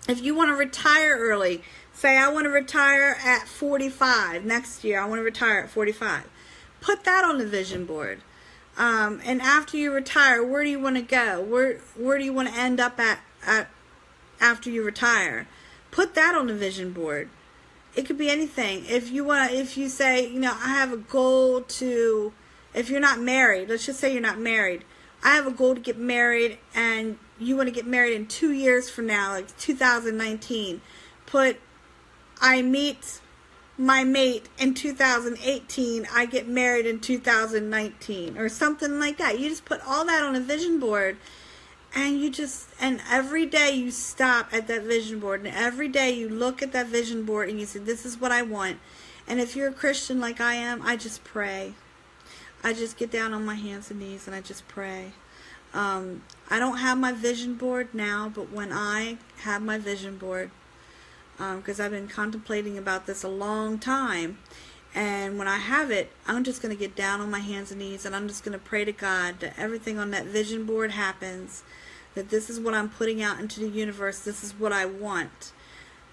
If you want to retire early, say I want to retire at 45 next year. I want to retire at 45. Put that on the vision board. And after you retire, where do you want to go? Where do you want to end up at after you retire? Put that on the vision board. It could be anything. If you say, you know, I have a goal to, if you're not married, let's just say you're not married. I have a goal to get married, and you want to get married in 2 years from now, like 2019. Put, I meet my mate in 2018, I get married in 2019, or something like that. You just put all that on a vision board, and and every day you stop at that vision board, and every day you look at that vision board and you say, this is what I want. And if you're a Christian like I am, I just pray. I just get down on my hands and knees and I just pray. I don't have my vision board now, but when I have my vision board, because I've been contemplating about this a long time, and when I have it, I'm just going to get down on my hands and knees, and I'm just going to pray to God that everything on that vision board happens, that this is what I'm putting out into the universe, this is what I want.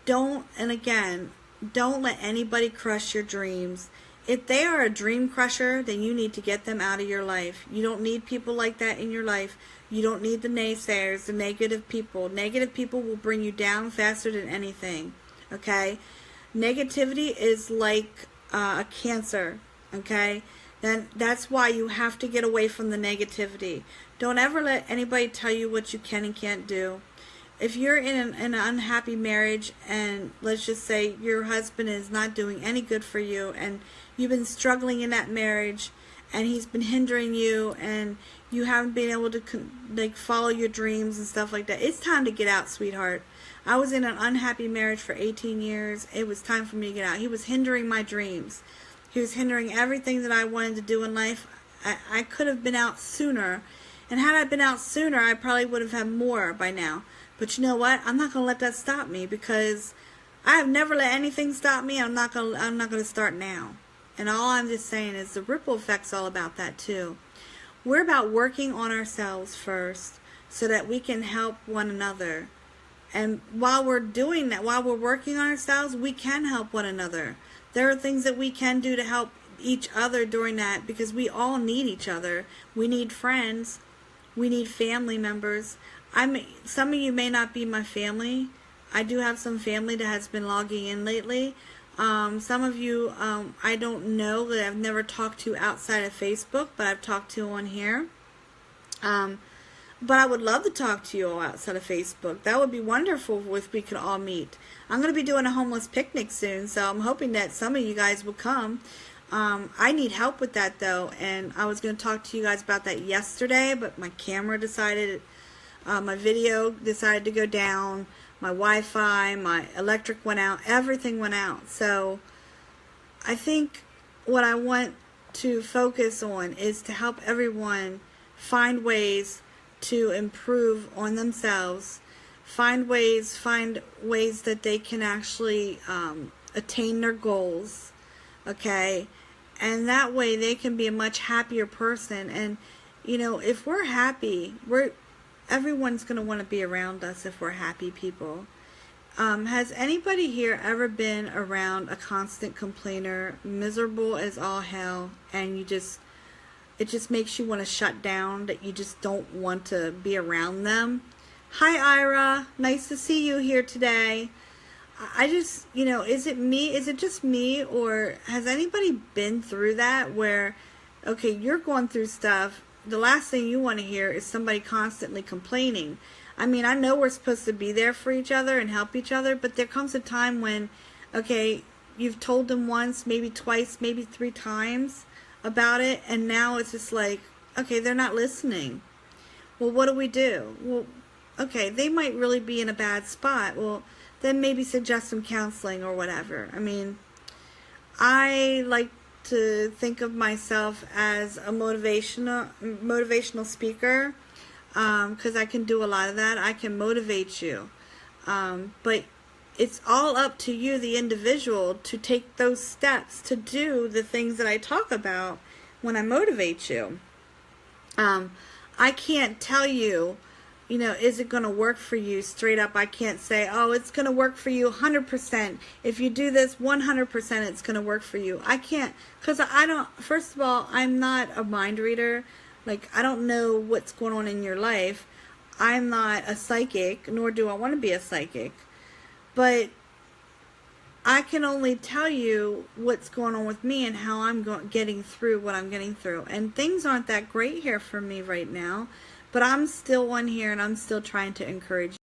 Don't let anybody crush your dreams. If they are a dream crusher, then you need to get them out of your life. You don't need people like that in your life. You don't need the naysayers, the negative people. Negative people will bring you down faster than anything, okay? Negativity is like a cancer, okay? Then that's why you have to get away from the negativity. Don't ever let anybody tell you what you can and can't do. If you're in an unhappy marriage, and let's just say your husband is not doing any good for you, and you've been struggling in that marriage, and he's been hindering you, and you haven't been able to follow your dreams and stuff like that, it's time to get out, sweetheart. I was in an unhappy marriage for 18 years. It was time for me to get out. He was hindering my dreams. He was hindering everything that I wanted to do in life. I could have been out sooner, and had I been out sooner, I probably would have had more by now. But you know what? I'm not going to let that stop me, because I have never let anything stop me. I'm not going to start now. And all I'm just saying is the ripple effect's all about that too. We're about working on ourselves first so that we can help one another. And while we're doing that, while we're working on ourselves, we can help one another. There are things that we can do to help each other during that, because we all need each other. We need friends. We need family members. Some of you may not be my family. I do have some family that has been logging in lately. Some of you I don't know, that I've never talked to outside of Facebook, but I've talked to on here. But I would love to talk to you all outside of Facebook. That would be wonderful if we could all meet. I'm going to be doing a homeless picnic soon, so I'm hoping that some of you guys will come. I need help with that though, and I was going to talk to you guys about that yesterday, but my camera decided, my video decided to go down, my Wi-Fi, my electric went out, everything went out. So I think what I want to focus on is to help everyone find ways to improve on themselves, find ways that they can actually attain their goals, okay? And that way they can be a much happier person. And you know, if we're happy, everyone's going to want to be around us if we're happy people. Has anybody here ever been around a constant complainer, miserable as all hell, and it just makes you want to shut down, that you just don't want to be around them? Hi Ira, nice to see you here today. I just, you know, is it just me, or has anybody been through that where, okay, you're going through stuff, the last thing you want to hear is somebody constantly complaining. I mean, I know we're supposed to be there for each other and help each other, but there comes a time when, okay, you've told them once, maybe twice, maybe 3 times about it, and now it's just like, okay, they're not listening. Well, what do? Well, okay, they might really be in a bad spot. Well, then maybe suggest some counseling or whatever. I mean, I like to think of myself as a motivational speaker, because I can do a lot of that. I can motivate you, but it's all up to you, the individual, to take those steps to do the things that I talk about when I motivate you. I can't tell you, you know, is it going to work for you straight up? I can't say, oh, it's going to work for you 100%. If you do this 100%, it's going to work for you. I can't, because I don't, first of all, I'm not a mind reader. Like, I don't know what's going on in your life. I'm not a psychic, nor do I want to be a psychic. But I can only tell you what's going on with me and how I'm getting through what I'm getting through. And things aren't that great here for me right now, but I'm still on here and I'm still trying to encourage you.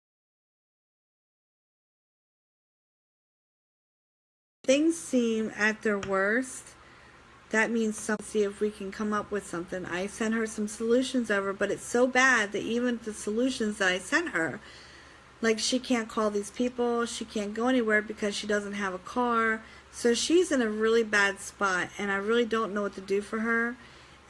Things seem at their worst. That means see if we can come up with something. I sent her some solutions over, but it's so bad that even the solutions that I sent her, like she can't call these people, she can't go anywhere because she doesn't have a car. So she's in a really bad spot, and I really don't know what to do for her,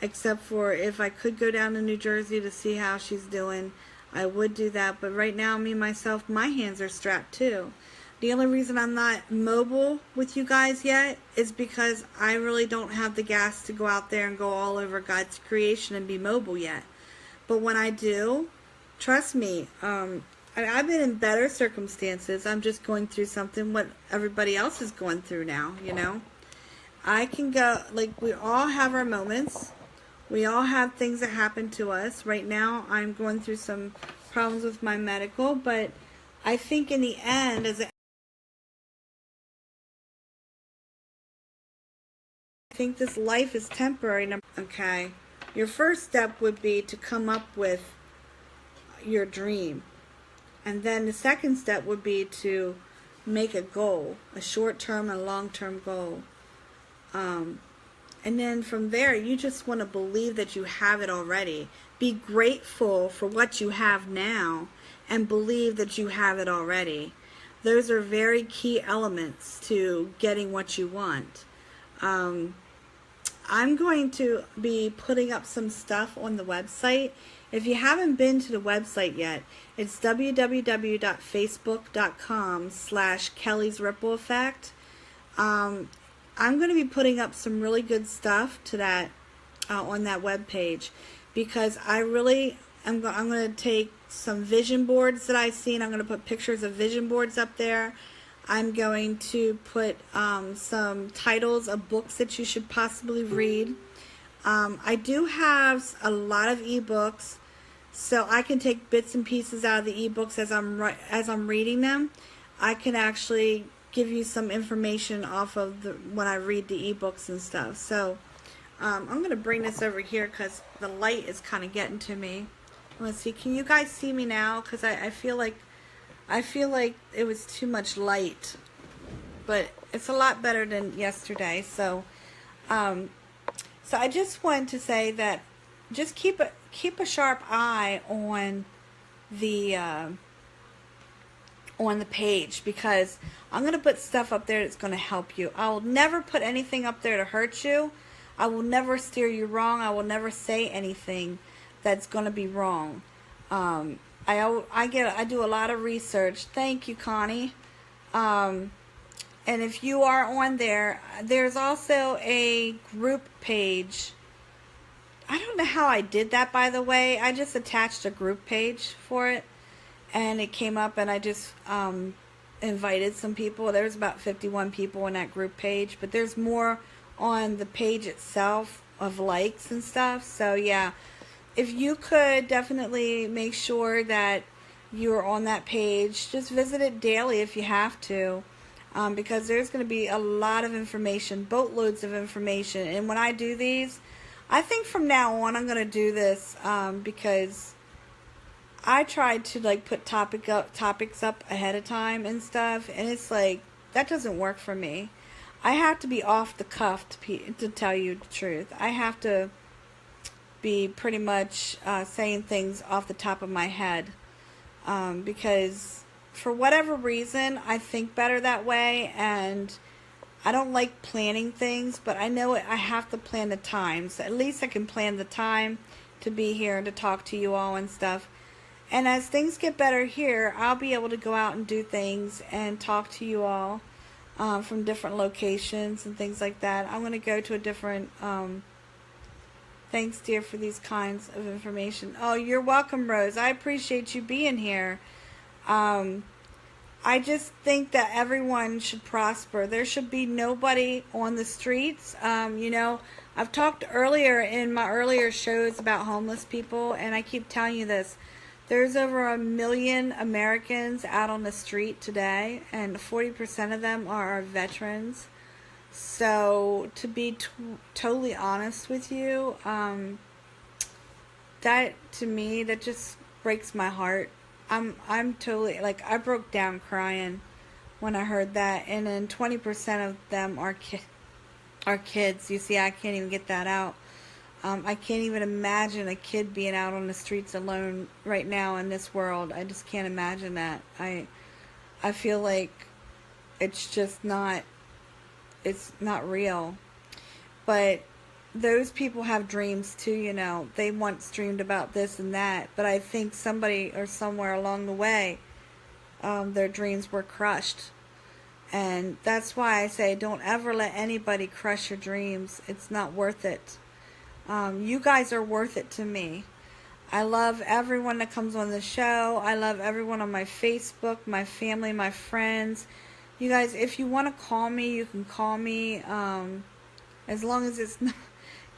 except for if I could go down to New Jersey to see how she's doing, I would do that. But right now, me, myself, my hands are strapped too. The only reason I'm not mobile with you guys yet is because I really don't have the gas to go out there and go all over God's creation and be mobile yet. But when I do, trust me, I've been in better circumstances. I'm just going through something what everybody else is going through now, you know. I can go, like, we all have our moments. We all have things that happen to us. Right now, I'm going through some problems with my medical, but I think in the end, I think this life is temporary. Okay, your first step would be to come up with your dream. And then the second step would be to make a goal, a short-term and long-term goal. And then from there, you just want to believe that you have it already. Be grateful for what you have now and believe that you have it already. Those are very key elements to getting what you want. I'm going to be putting up some stuff on the website. If you haven't been to the website yet, it's www.facebook.com/Kelly's Ripple Effect. I'm going to be putting up some really good stuff to that on that web page, because I really I'm going to take some vision boards that I've seen. I'm going to put pictures of vision boards up there. I'm going to put some titles of books that you should possibly read. I do have a lot of ebooks, so I can take bits and pieces out of the ebooks as I'm reading them. I can actually give you some information off of when I read the ebooks and stuff. So I'm going to bring this over here because the light is kind of getting to me. Let's see. Can you guys see me now? Because I feel like it was too much light, but it's a lot better than yesterday. So I just wanted to say that just keep a sharp eye on the page, because I'm going to put stuff up there that's going to help you. I will never put anything up there to hurt you. I will never steer you wrong. I will never say anything that's going to be wrong. I do a lot of research. Thank you, Connie. And if you are on there, there's also a group page. I don't know how I did that, by the way. I just attached a group page for it, and it came up, and I just invited some people. There's about 51 people in that group page, but there's more on the page itself of likes and stuff. So yeah, if you could definitely make sure that you're on that page, just visit it daily if you have to, because there's going to be a lot of information, boatloads of information. And when I do these, I think from now on I'm going to do this because I tried to like put topics up ahead of time and stuff, and it's like that doesn't work for me. I have to be off the cuff to tell you the truth. I have to be pretty much saying things off the top of my head, because for whatever reason I think better that way, and I don't like planning things, but I know I have to plan the time, so at least I can plan the time to be here and to talk to you all and stuff. And as things get better here, I'll be able to go out and do things and talk to you all from different locations and things like that. I'm going to go to a different thanks, dear, for these kinds of information. Oh, you're welcome, Rose. I appreciate you being here. I just think that everyone should prosper. There should be nobody on the streets. You know, I've talked earlier in my earlier shows about homeless people, and I keep telling you this. There's over 1 million Americans out on the street today, and 40% of them are our veterans. So, to be totally honest with you, that to me, that just breaks my heart. I'm totally like, I broke down crying when I heard that, and then 20% of them are kids. You see, I can't even get that out. I can't even imagine a kid being out on the streets alone right now in this world. I just can't imagine that. I feel like it's just not, it's not real. But those people have dreams too, you know. They once dreamed about this and that, but I think somebody or somewhere along the way, their dreams were crushed. And that's why I say don't ever let anybody crush your dreams. It's not worth it. You guys are worth it to me. I love everyone that comes on the show. I love everyone on my Facebook, my family, my friends. You guys, if you want to call me, you can call me. As long as it's not...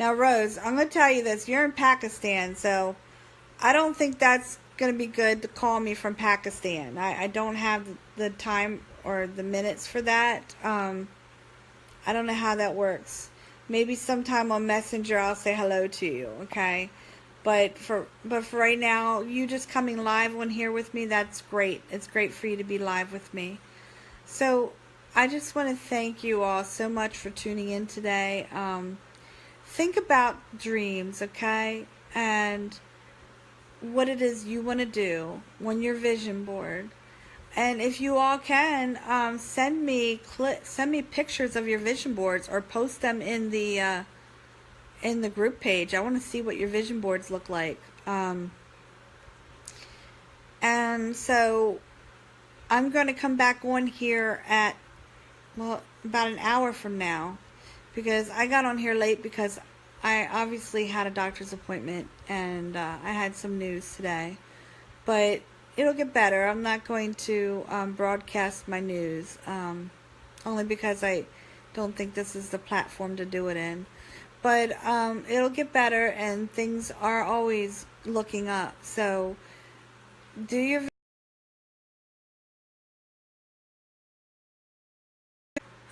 Now, Rose, I'm going to tell you this. You're in Pakistan, so I don't think that's going to be good to call me from Pakistan. I don't have the time or the minutes for that. I don't know how that works. Maybe sometime on Messenger I'll say hello to you, okay? But for right now, you just coming live on here with me, that's great. It's great for you to be live with me. So I just want to thank you all so much for tuning in today. Think about dreams, okay? And what it is you want to do on your vision board. And if you all can, send me pictures of your vision boards or post them in the group page. I want to see what your vision boards look like. And so I'm going to come back on here at, well, about an hour from now, because I got on here late because I obviously had a doctor's appointment and I had some news today. But it'll get better. I'm not going to broadcast my news, only because I don't think this is the platform to do it in. But it'll get better, and things are always looking up. So do your...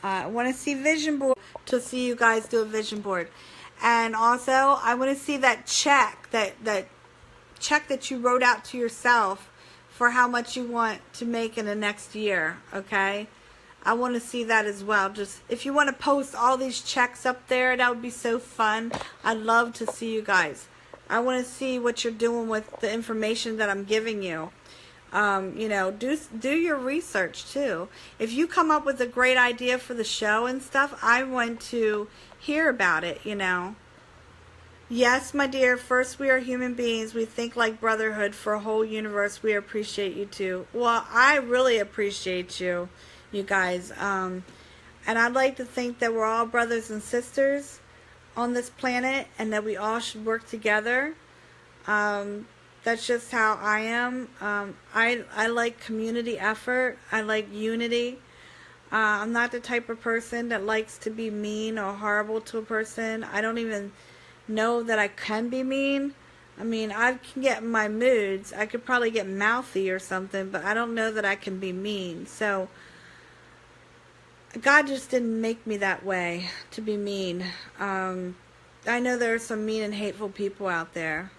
I want to see vision board to see you guys do a vision board. And also, I want to see that check, that check that you wrote out to yourself for how much you want to make in the next year, okay? I want to see that as well. Just if you want to post all these checks up there, that would be so fun. I'd love to see you guys. I want to see what you're doing with the information that I'm giving you. You know, do your research too. If you come up with a great idea for the show and stuff, I want to hear about it, you know. Yes, my dear, first we are human beings. We think like brotherhood for a whole universe. We appreciate you too. Well, I really appreciate you, you guys. And I'd like to think that we're all brothers and sisters on this planet and that we all should work together. That's just how I am. I like community effort. I like unity. I'm not the type of person that likes to be mean or horrible to a person. I don't even know that I can be mean. I mean, I can get in my moods. I could probably get mouthy or something, but I don't know that I can be mean. So God just didn't make me that way, to be mean. I know there are some mean and hateful people out there.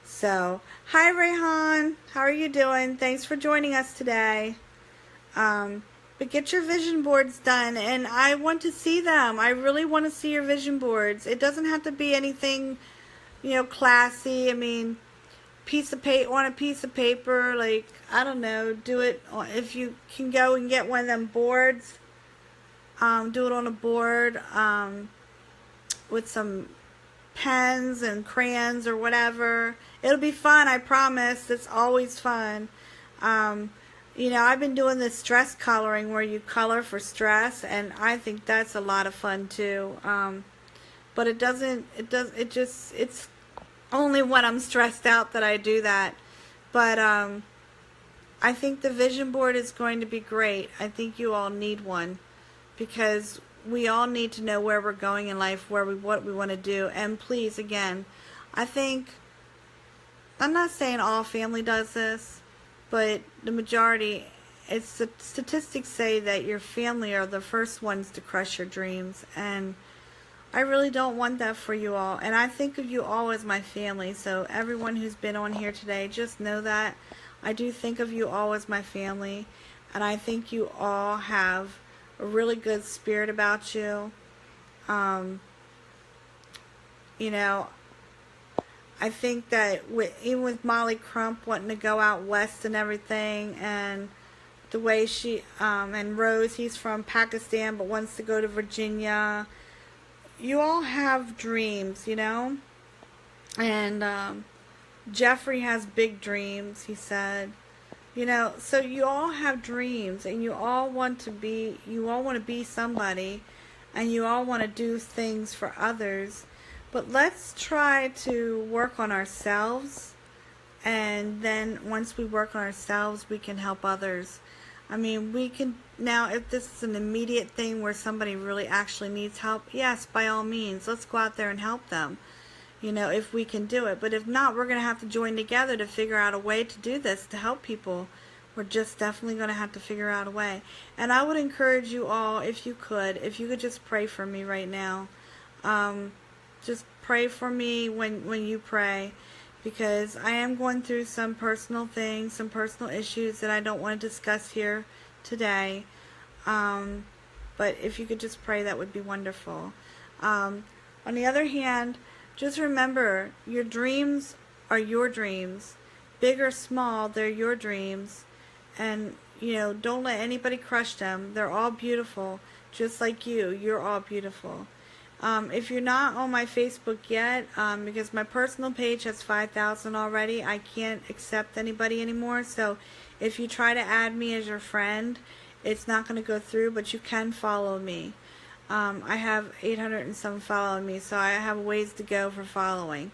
So, hi Rayhan, how are you doing? Thanks for joining us today. But get your vision boards done, and I want to see them. I really want to see your vision boards. It doesn't have to be anything, you know, classy. I mean, on a piece of paper, like, I don't know, do it, if you can go and get one of them boards, do it on a board, with some pens and crayons or whatever. It'll be fun, I promise. It's always fun. You know, I've been doing this stress coloring where you color for stress, and I think that's a lot of fun too. But it's only when I'm stressed out that I do that. But I think the vision board is going to be great. I think you all need one, because we all need to know where we're going in life, what we want to do. And please, again, I think I'm not saying all family does this, but the majority, statistics say that your family are the first ones to crush your dreams, and I really don't want that for you all. And I think of you all as my family, so everyone who's been on here today, just know that I do think of you all as my family, and I think you all have a really good spirit about you. You know, I think that even with Molly Crump wanting to go out west and everything, and the way she, and Rose, he's from Pakistan but wants to go to Virginia. You all have dreams, you know? And Jeffrey has big dreams, he said. You know, so you all have dreams, and you all want to be somebody, and you all want to do things for others. But let's try to work on ourselves, and then once we work on ourselves, we can help others. I mean, we can, now if this is an immediate thing where somebody really actually needs help, yes, by all means, let's go out there and help them, you know, if we can do it. But if not, we're going to have to join together to figure out a way to do this, to help people. We're just definitely going to have to figure out a way. And I would encourage you all, if you could just pray for me right now. Just pray for me when you pray, because I am going through some personal things, some personal issues that I don't want to discuss here today. But if you could just pray, that would be wonderful. On the other hand, just remember, your dreams are your dreams. Big or small, they're your dreams. And, you know, don't let anybody crush them. They're all beautiful, just like you. You're all beautiful. If you're not on my Facebook yet, because my personal page has 5,000 already, I can't accept anybody anymore. So if you try to add me as your friend, it's not going to go through, but you can follow me. I have 800 and some following me, so I have ways to go for following.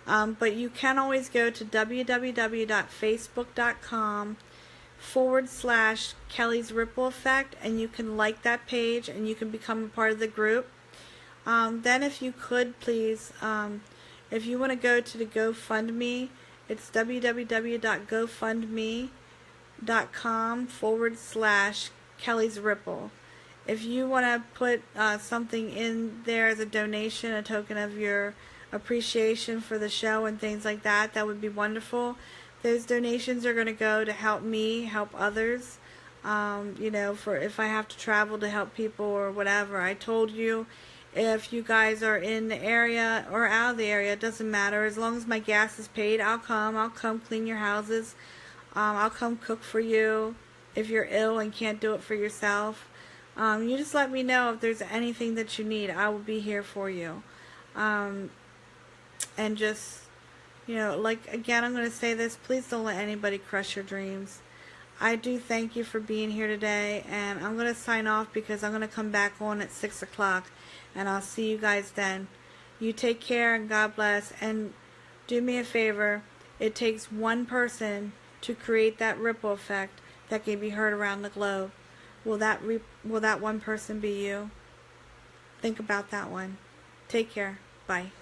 But you can always go to www.facebook.com/Kelly's Ripple Effect, and you can like that page, and you can become a part of the group. Then if you could please, if you want to go to the GoFundMe, it's www.gofundme.com/Kelly's Ripple. If you want to put something in there as a donation, a token of your appreciation for the show and things like that, that would be wonderful. Those donations are going to go to help me help others, you know, for if I have to travel to help people or whatever. I told you, if you guys are in the area or out of the area, it doesn't matter. As long as my gas is paid, I'll come clean your houses. I'll come cook for you if you're ill and can't do it for yourself. You just let me know if there's anything that you need. I will be here for you. And just, you know, like, again, I'm going to say this. Please don't let anybody crush your dreams. I do thank you for being here today, and I'm going to sign off because I'm going to come back on at 6 o'clock, and I'll see you guys then. You take care, and God bless, and do me a favor. It takes one person to create that ripple effect that can be heard around the globe. Will that one person be you? Think about that one. Take care. Bye.